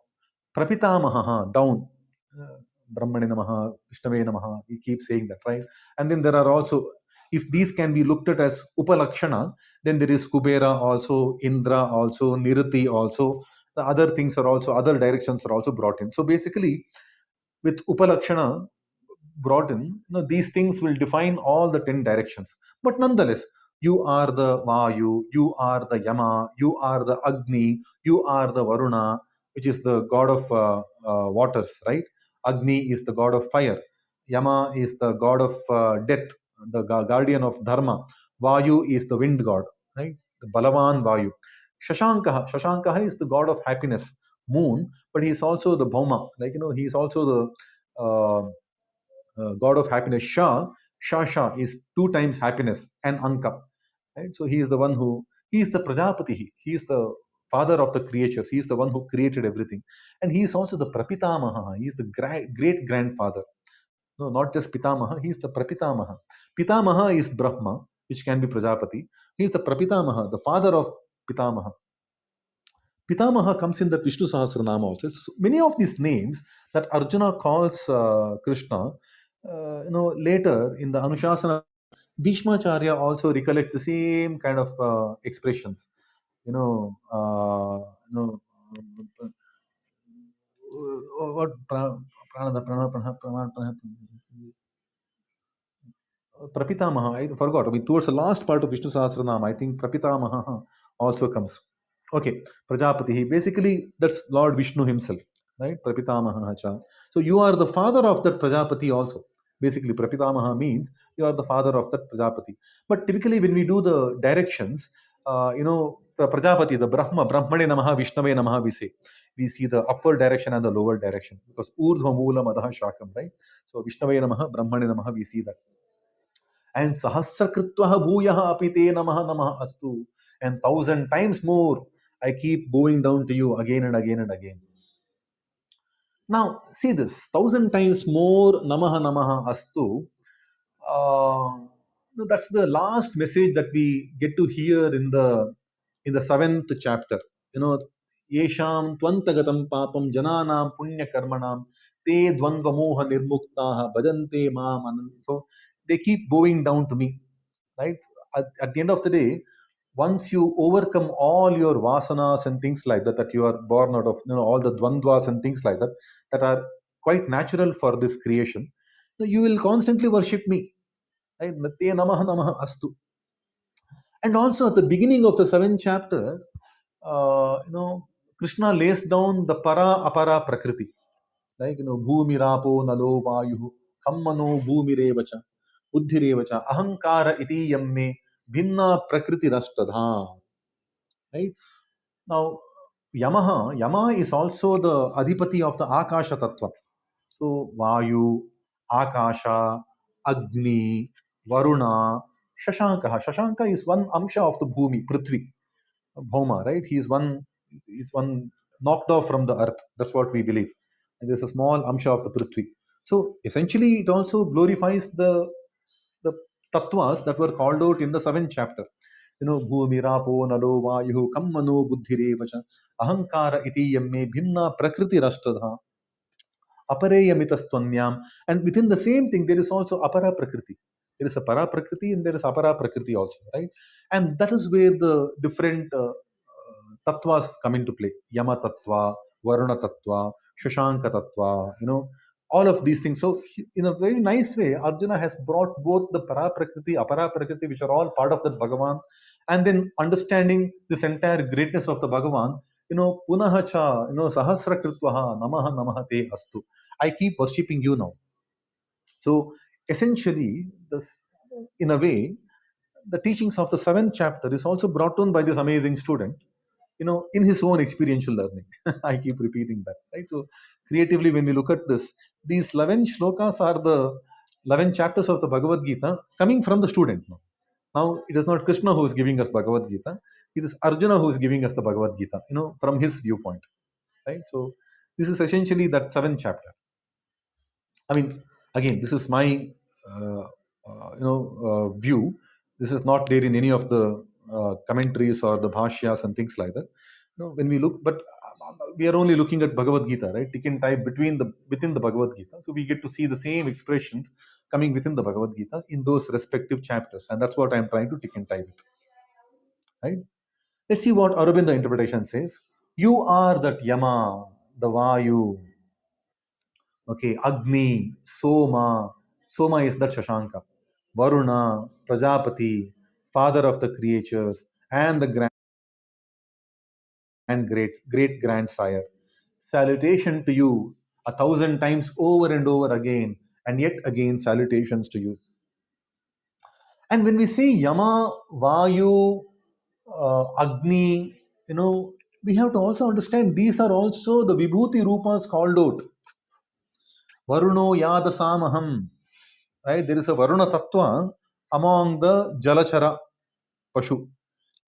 Prapitamaha, down. Uh, Brahmane Namaha, Vishnave Namaha. We keep saying that, right? And then there are also, if these can be looked at as Upalakshana, then there is Kubera also, Indra also, Niriti also. The other things are also, other directions are also brought in. So basically, with Upalakshana brought in, these things will define all the 10 directions. But nonetheless, you are the Vayu, you are the Yama, you are the Agni, you are the Varuna, which is the god of waters, right? Agni is the god of fire. Yama is the god of death, the guardian of Dharma. Vayu is the wind god, right? The Balavan Vayu. Shashankaha is the god of happiness, moon, but he is also the Bhauma, like, he is also the god of happiness. Shah is 2 times happiness and Anka. Right? So he is the one who, he is the Prajapati. He is the father of the creatures. He is the one who created everything. And he is also the Prapitamaha. He is the great grandfather. No, not just Pitamaha. He is the Prapitamaha. Pitamaha is Brahma, which can be Prajapati. He is the Prapitamaha, the father of Pitamaha. Pitamaha comes in the Vishnu Sahasranama also. So many of these names that Arjuna calls Krishna, later in the Anushasana, Bhishmacharya also recollects the same kind of expressions. You know, what pranada, Prapitamaha, I forgot. I mean, towards the last part of Vishnu Sahasranama, I think Prapitamaha also comes. Okay, Prajapati. Basically, that's Lord Vishnu himself, right? Prapitamaha cha. So you are the father of that Prajapati also. Basically, Prapitamaha means you are the father of that Prajapati. But typically, when we do the directions, Prajapati, the Brahmane Namaha, Vishnave Namaha, we say. We see the upward direction and the lower direction because Urdhva Moola Madaha Shakam, right? So Vishnave Namaha, Brahmane Namaha, we see that. And Sahasrakritvaha Bhuyaha Apite Namaha Namaha Astu. And 1,000 times more, I keep bowing down to you again and again and again. Now, see this 1,000 times more Namaha Namaha Astu. That's the last message that we get to hear in the in the seventh chapter. You know, Yesham Twantagatam Papam Jananam Punya Karmanam Te Dvandva Moha Nirmuktaha Bhajante Mam Anand. So they keep bowing down to me, right? At the end of the day, once you overcome all your vasanas and things like that, that you are born out of, you know, all the dvandvas and things like that, that are quite natural for this creation, so you will constantly worship me. Right? Nate namaha namaha astu. And also at the beginning of the seventh chapter, Krishna lays down the para apara prakriti, like, bhumi rapo nalo vayu kammano bhumi revacha buddhi revacha ahankara iti yamme bhinna prakriti rastadha. Right now, Yama is also the adhipati of the Akasha Tattva. So Vayu, Akasha, Agni, Varuna, Shashanka. Shashanka is one amsha of the Bhumi, Prithvi, Bhauma, right? He's one knocked off from the earth. That's what we believe. And there's a small amsha of the Prithvi. So essentially, it also glorifies the tattvas that were called out in the seventh chapter. Bhumi, Rapo, Nalo, Vayu, Kammano, Buddhirevacha, Ahankara iti yamme bhinna prakriti rashtadha. Apareyamitastvanyam. And within the same thing, there is also apara prakriti. There is a para prakriti and there is apara prakriti also, right? And that is where the different tattvas come into play. Yama tattva, Varuna tattva, Shashanka tattva, all of these things. So, in a very nice way, Arjuna has brought both the para prakriti, apara prakriti, which are all part of that Bhagavan, and then understanding this entire greatness of the Bhagavan. Punaha cha, sahasra kritvaha, namaha namaha te astu. I keep worshipping you now. So essentially, this, in a way, the teachings of the seventh chapter is also brought on by this amazing student, in his own experiential learning. I keep repeating that, right? So creatively, when we look at this, these 11 shlokas are the 11 chapters of the Bhagavad-Gita coming from the student now. Now, it is not Krishna who is giving us Bhagavad-Gita, it is Arjuna who is giving us the Bhagavad-Gita, from his viewpoint, right? So this is essentially that seventh chapter. I mean, again, this is my view. This is not there in any of the commentaries or the bhashyas and things like that. When we look, but we are only looking at Bhagavad Gita, right? Tick and type within the Bhagavad Gita, so we get to see the same expressions coming within the Bhagavad Gita in those respective chapters, and that's what I'm trying to tick and type with. Right? Let's see what Aurobindo interpretation says. You are that Yama, the Vayu. Okay, Agni, Soma. Soma is that Shashanka. Varuna, Prajapati, father of the creatures, and the great grandsire. Salutation to you 1,000 times over and over again, and yet again salutations to you. And when we say Yama, Vayu, Agni, we have to also understand these are also the Vibhuti Rupas called out. Varuno Yada Samaham. Right? There is a Varuna Tattva among the Jalachara Pashu.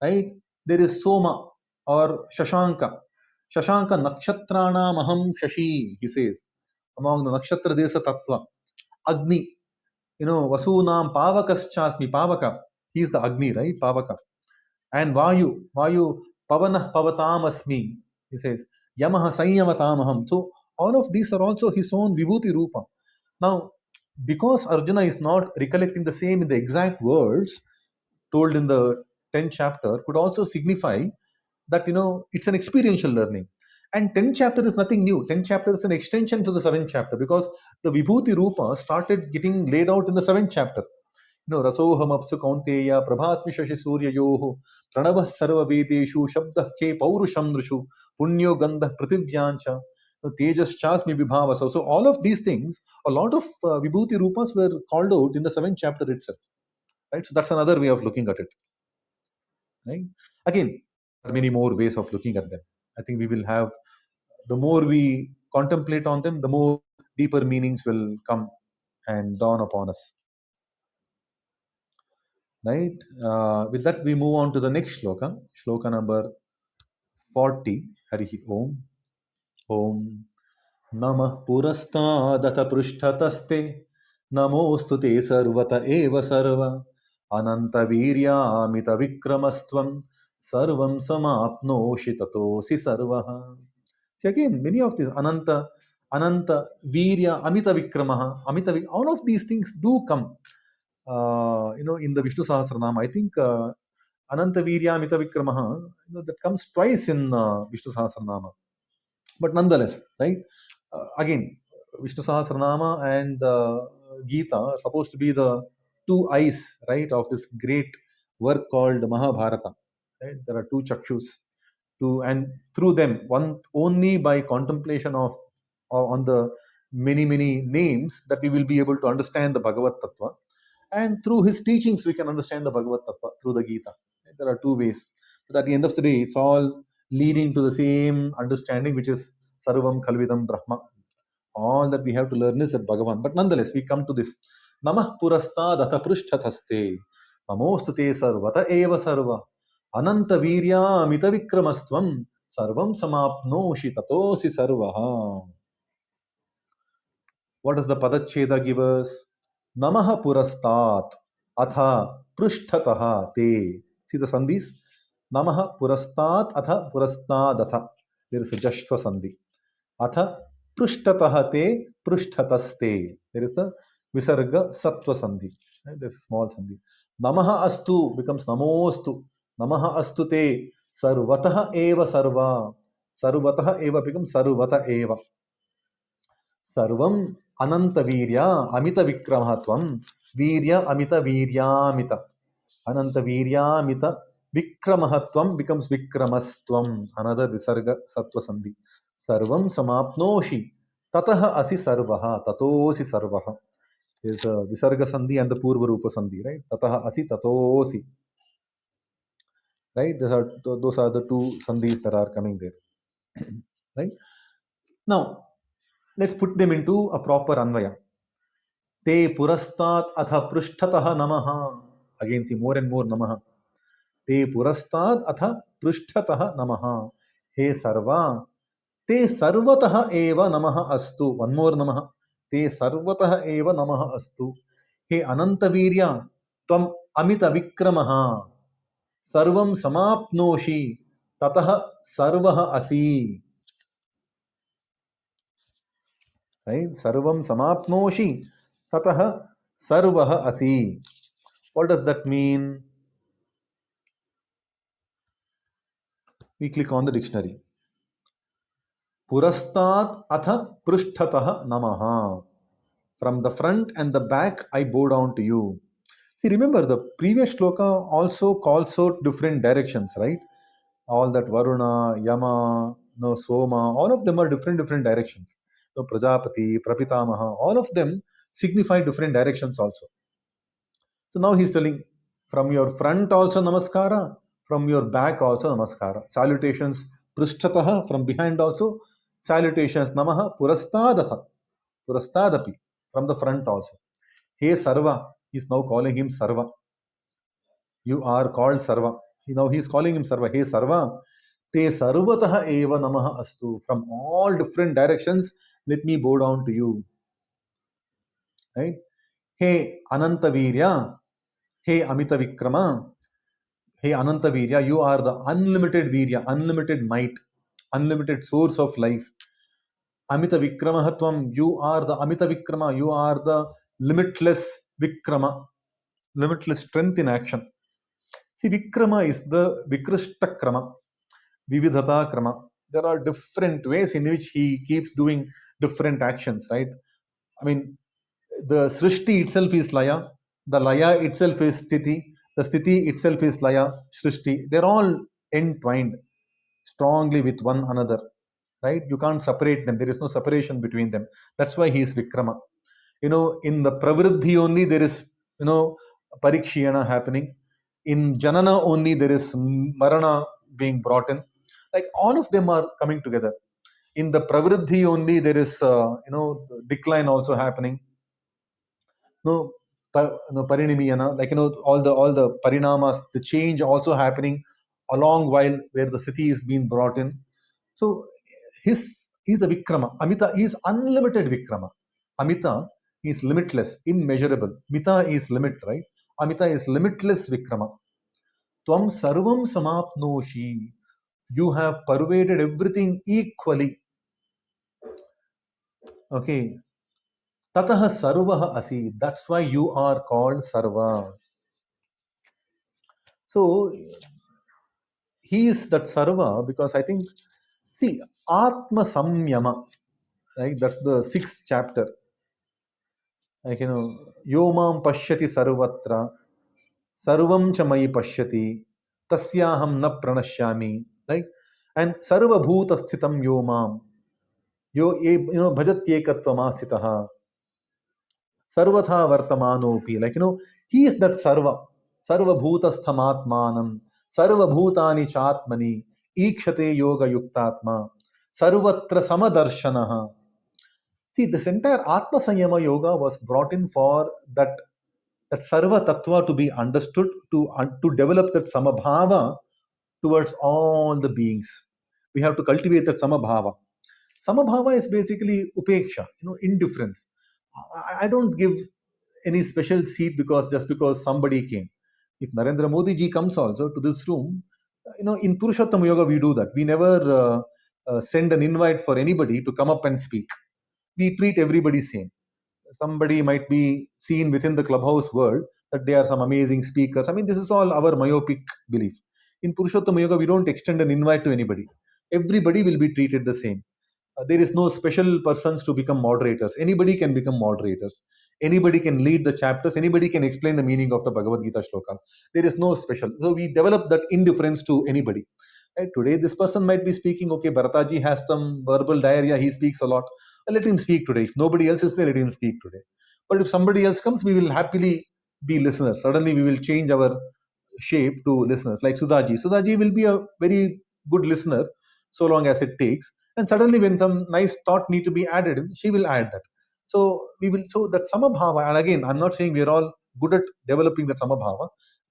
Right? There is Soma or Shashanka. Shashanka Nakshatrana Maham Shashi, he says, among the Nakshatra Desa Tattva. Agni, Vasunam Pavakaschasmi, Pavaka. He is the Agni, right? Pavaka. And Vayu, Pavana Pavatamasmi, he says, Yamaha Sanyamatamaham. So all of these are also his own Vibhuti Rupa. Now, because Arjuna is not recollecting the same in the exact words told in the 10th chapter, could also signify that, it's an experiential learning. And 10th chapter is nothing new. 10th chapter is an extension to the 7th chapter because the Vibhuti Rupa started getting laid out in the 7th chapter. रसोहम अप्सु कौन्तेय प्रभास्मि शशि सूर्ययोः प्रणवः सर्ववेदेषु शब्दः के पौरुषं नृषु पुण्यो गन्धः पृथिव्याञ्च तेजश्चास्मि विभावसौ. So all of these things, a lot of vibhuti rupas were called out in the 7th chapter itself, right? So that's another way of looking at it, right? Again, there are many more ways of looking at them. I think we will have, the more we contemplate on them, the more deeper meanings will come and dawn upon us. Right? With that, we move on to the next shloka, shloka number 40. Harihi Om. Om Namah Purastadata Prushtataste Namostute Sarvata Eva Sarva Ananta Virya Amita Vikramastvam Sarvam samapnoshi tatosi sarvaha. See again, many of these Ananta, Ananta, Virya, Amita Vikramaha, all of these things do come, in the Vishnu Sahasranama. I think Ananta Virya, Amita Vikramaha, that comes twice in Vishnu Sahasranama. But nonetheless, right? Again, Vishnu Sahasranama and Gita are supposed to be the two eyes, right, of this great work called Mahabharata. Right? There are two chakshus, and through them, one only by contemplation of on the many names that we will be able to understand the Bhagavad Tattva, and through his teachings we can understand the Bhagavad Tattva through the Gita. There are two ways, but at the end of the day, it's all leading to the same understanding, which is Sarvam Khalvidam Brahma. All that we have to learn is at Bhagavan. But nonetheless, we come to this. Namah purastad atha prushthathaste. Namostate sarvata eva sarva. Ananta virya amita vikramastvam. Sarvam samapnoshi tatosi sarvaha. What does the Padacheda give us? Namaha purastat atha prushtataha te. See the sandhis? Namaha purastat atha purastadatha. There is a Jashva sandhi. Atha prushtataha te prushtataste. There is the Visarga Sattva sandhi. Right? There is a small sandhi. Namaha astu becomes namostu. Namaha astu te sarvataha eva sarva. Sarvataha eva becomes sarvata eva. Sarvam Ananta Virya Amita Vikramahatvam Virya Amita Viryamita Ananta Viryamita Vikramahatvam becomes Vikramastvam, another Visarga Sattva Sandhi. Sarvam Samapnoshi Tataha Asi Sarvaha Tatosi Sarvaha. There's a Visarga Sandhi and the Purva Rupa Sandhi, right? Tataha Asi Tatosi. Right? Those are the two sandhis that are coming there. Right? Now, let's put them into a proper Anvaya. ते पुरस्तात् अथ पृष्ठतः नमः. Again, see more and more नमः. ते पुरस्तात् अथ पृष्ठतः नमः. हे सर्वा ते सर्वतः एव नमः अस्तु. One more नमः. ते सर्वतः एव नमः अस्तु. हे अनन्तवीर्य त्वम् अमितविक्रमः सर्वं समाप्नोषि ततः सर्वः असि. Right? Sarvam samapnoshi tatah sarvah asi. What does that mean? We click on the dictionary. Purastat atha prushthatah namaha. From the front and the back, I bow down to you. See, remember the previous shloka also calls out different directions, right? All that Varuna, Yama, no Soma, all of them are different directions. No Prajapati, Prapitamaha, all of them signify different directions also. So now he's telling from your front also namaskara, from your back also namaskara. Salutations prishtataha, from behind also. Salutations namaha purastadatha, purastadapi, from the front also. Hey Sarva, he's now calling him Sarva. You are called Sarva. Now he's calling him Sarva. Hey Sarva, te sarvataha eva namaha astu. From all different directions, let me bow down to you. Right? Hey Anantavirya, hey Amita Vikrama, hey Ananta Virya, you are the unlimited Virya, unlimited might, unlimited source of life. Amita Vikramahatvam, you are the Amita Vikrama, you are the limitless Vikrama, limitless strength in action. See, Vikrama is the Vikrishta Krama, Vividhata Krama. There are different ways in which he keeps doing different actions, right? I mean, the Srishti itself is Laya, the Laya itself is Sthiti, the Sthiti itself is Laya, Srishti. They're all entwined strongly with one another, right? You can't separate them. There is no separation between them. That's why he is Vikrama. In the Pravriddhi only there is, Parikshiyana happening. In Janana only there is Marana being brought in. Like all of them are coming together. In the Pravriddhi only there is, decline also happening. No, parinimiyana, like all the parinamas, the change also happening along while where the city is being brought in. So he's a Vikrama. Amita is unlimited Vikrama. Amita is limitless, immeasurable. Mita is limit, right? Amita is limitless Vikrama. Tvam sarvam samapnoshi. You have pervaded everything equally. Okay. Tatah sarvaha asi. That's why you are called Sarva. So he is that Sarva because I think, see, Atma Samyama, right? That's the sixth chapter. Like, Yomam Pashyati Sarvatra, Sarvam Chamai Pashyati, Tasyaham Na Pranashyami, right? And Sarva Bhuta Sthitam Yomam, Bhajatyekatvam Asthitaha, Sarvatha Vartamanopi, like, he is that Sarva, Sarva Bhuta Sthamatmanam, Sarva Bhutani Chatmani, Ikshate Yoga Yuktatma, Sarvatra Samadarshanaha. See, this entire Atma Sanyama Yoga was brought in for that Sarva Tattva to be understood, to develop that Samabhava towards all the beings. We have to cultivate that Samabhava. Samabhava is basically upeksha, indifference. I don't give any special seat just because somebody came. If Narendra Modi ji comes also to this room, in Purushottam Yoga we do that. We never send an invite for anybody to come up and speak. We treat everybody same. Somebody might be seen within the clubhouse world that they are some amazing speakers. I mean, this is all our myopic belief. In Purushottam Yoga, we don't extend an invite to anybody. Everybody will be treated the same. There is no special persons to become moderators. Anybody can become moderators. Anybody can lead the chapters. Anybody can explain the meaning of the Bhagavad-Gita shlokas. There is no special. So we develop that indifference to anybody. Right? Today, this person might be speaking, okay, Bharataji has some verbal diarrhea, he speaks a lot. Let him speak today. If nobody else is there, let him speak today. But if somebody else comes, we will happily be listeners. Suddenly, we will change our shape to listeners. Like Sudhaji. Sudhaji will be a very good listener so long as it takes. And suddenly, when some nice thought need to be added, she will add that. So we will. So that samabhava. And again, I'm not saying we are all good at developing that samabhava.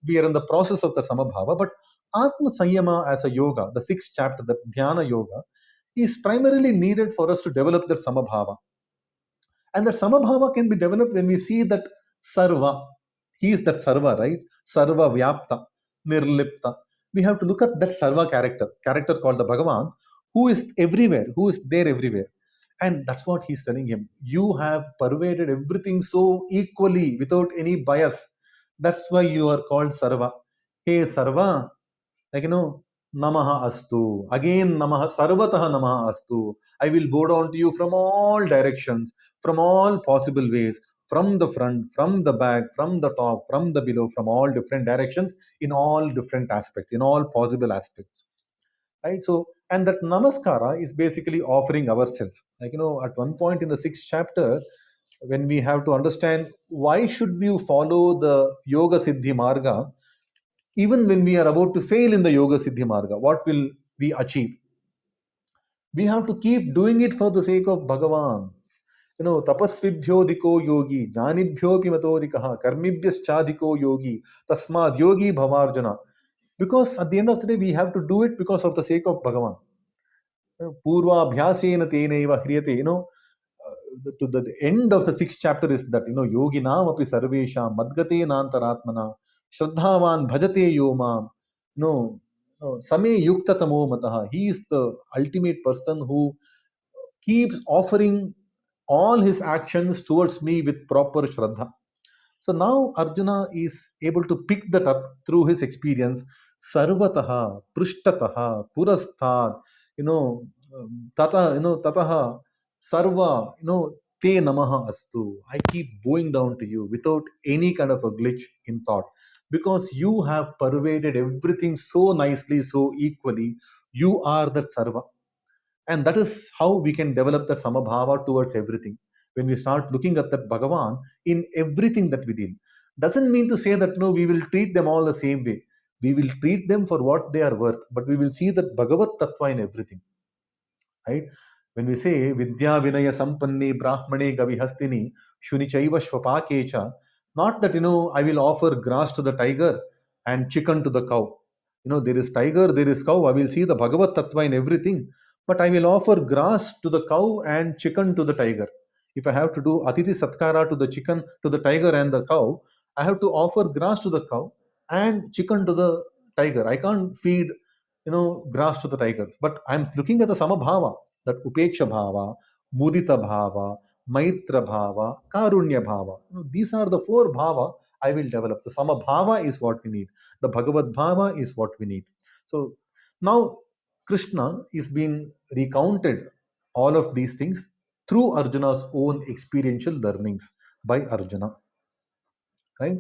We are in the process of the samabhava. But Atma Sanyama as a yoga, the sixth chapter, the Dhyana yoga, is primarily needed for us to develop that samabhava. And that samabhava can be developed when we see that sarva. He is that sarva, right? Sarva vyapta, nirlipta. We have to look at that sarva character called the Bhagavan, who is everywhere, who is there everywhere. And that's what he's telling him. You have pervaded everything so equally without any bias. That's why you are called sarva. Hey sarva, like, Namaha Astu. Again, Namaha, Sarvataha Namaha Astu. I will bow down to you from all directions, from all possible ways, from the front, from the back, from the top, from the below, from all different directions, in all different aspects, in all possible aspects. Right? So, and that Namaskara is basically offering ourselves. Like, at one point in the sixth chapter, when we have to understand why should we follow the Yoga Siddhi Marga, even when we are about to fail in the Yoga Siddhi Marga, what will we achieve? We have to keep doing it for the sake of Bhagavan. Tapasvibhyo diko yogi, jnanibhyo pimatodikaha, karmibhyaschadiko yogi, tasmad yogi bhavarjana. Because at the end of the day, we have to do it because of the sake of Bhagavan. Purva abhyasena tenaiva hriyate, the end of the sixth chapter is that, yoginam api sarvesha madgate nantaratmana shraddhavan bhajate yomam, no, same yukta tamo mataha. He is the ultimate person who keeps offering all his actions towards me with proper shraddha. So now Arjuna is able to pick that up through his experience. Sarvataha, Prishtataha, Purasthat, Tataha, Sarva, Te Namaha Astu. I keep bowing down to you without any kind of a glitch in thought. Because you have pervaded everything so nicely, so equally. You are that Sarva. And that is how we can develop that samabhava towards everything. When we start looking at that Bhagavan in everything that we deal. Doesn't mean to say that no, we will treat them all the same way. We will treat them for what they are worth, but we will see that Bhagavat Tattva in everything. Right? When we say Vidya Vinaya Sampanni Brahmane Gavihastini Shunichaiva Shvapakecha, not that I will offer grass to the tiger and chicken to the cow. There is tiger, there is cow. I will see the Bhagavat Tattva in everything, but I will offer grass to the cow and chicken to the tiger. If I have to do Atiti Satkara to the chicken, to the tiger and the cow, I have to offer grass to the cow and chicken to the tiger. I can't feed, grass to the tiger. But I'm looking at the samabhava, that upeksha bhava, mudita bhava, maitra bhava, karunya bhava. These are the four bhava I will develop. The samabhava is what we need. The Bhagavad bhava is what we need. So now Krishna is being recounted all of these things through Arjuna's own experiential learnings by Arjuna. Right?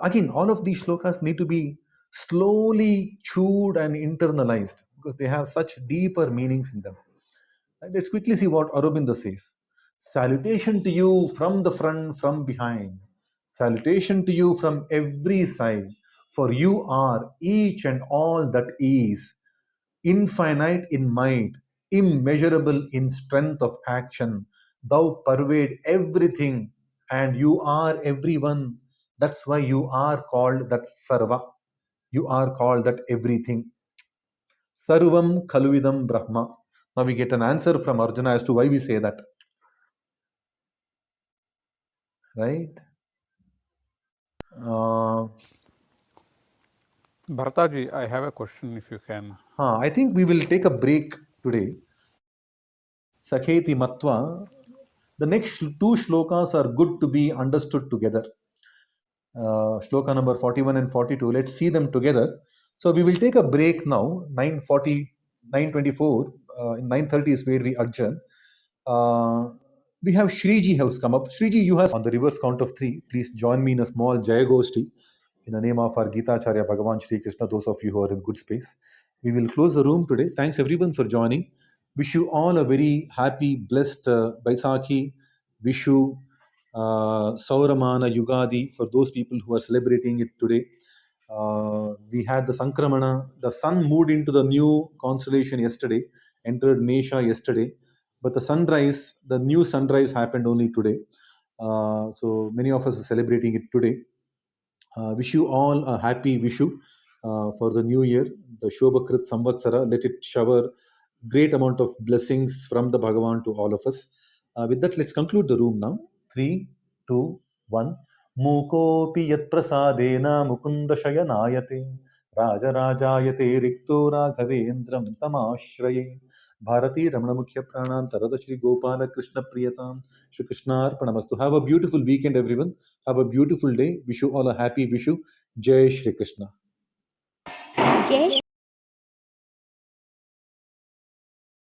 Again, all of these shlokas need to be slowly chewed and internalized because they have such deeper meanings in them. And let's quickly see what Aurobindo says. Salutation to you from the front, from behind. Salutation to you from every side. For you are each and all that is, infinite in might, immeasurable in strength of action. Thou pervade everything, and you are everyone. That's why you are called that Sarva. You are called that everything. Sarvam Khaluvidam Brahma. Now we get an answer from Arjuna as to why we say that. Right? Uh, Bharataji, I have a question if you can. I think we will take a break today. Sakheti Matva. The next two shlokas are good to be understood together. Shloka number 41 and 42. Let's see them together. So we will take a break now. 9:40, 9:24. In 9:30 is where we adjourn. We have Shriji has come up. Shriji, you have on the reverse count of three. Please join me in a small Jayagoshti in the name of our Gita Acharya Bhagavan Shri Krishna. Those of you who are in good space, we will close the room today. Thanks everyone for joining. Wish you all a very happy, blessed Baisakhi. Wish you Sauramana Yugadi for those people who are celebrating it today. We had the Sankramana. The sun moved into the new constellation yesterday, entered Mesha yesterday, but the sunrise, the new sunrise happened only today. So many of us are celebrating it today. Wish you all a happy Vishu for the new year, the Shobhakrit Samvatsara. Let it shower great amount of blessings from the Bhagavan to all of us. With that, let's conclude the room now. 3, 2, 1. Mukopi yat prasadena mukunda shayanayate rajarajayate rikto raghavendram tamashraye Bharati Ramana Mukhya Pranam Tarada Shri Gopala Krishna Priyatam Shri Krishna Arpanamastu. Have a beautiful weekend, everyone. Have a beautiful day. Wish you all a happy Vishu. Jai Shri Krishna. Jai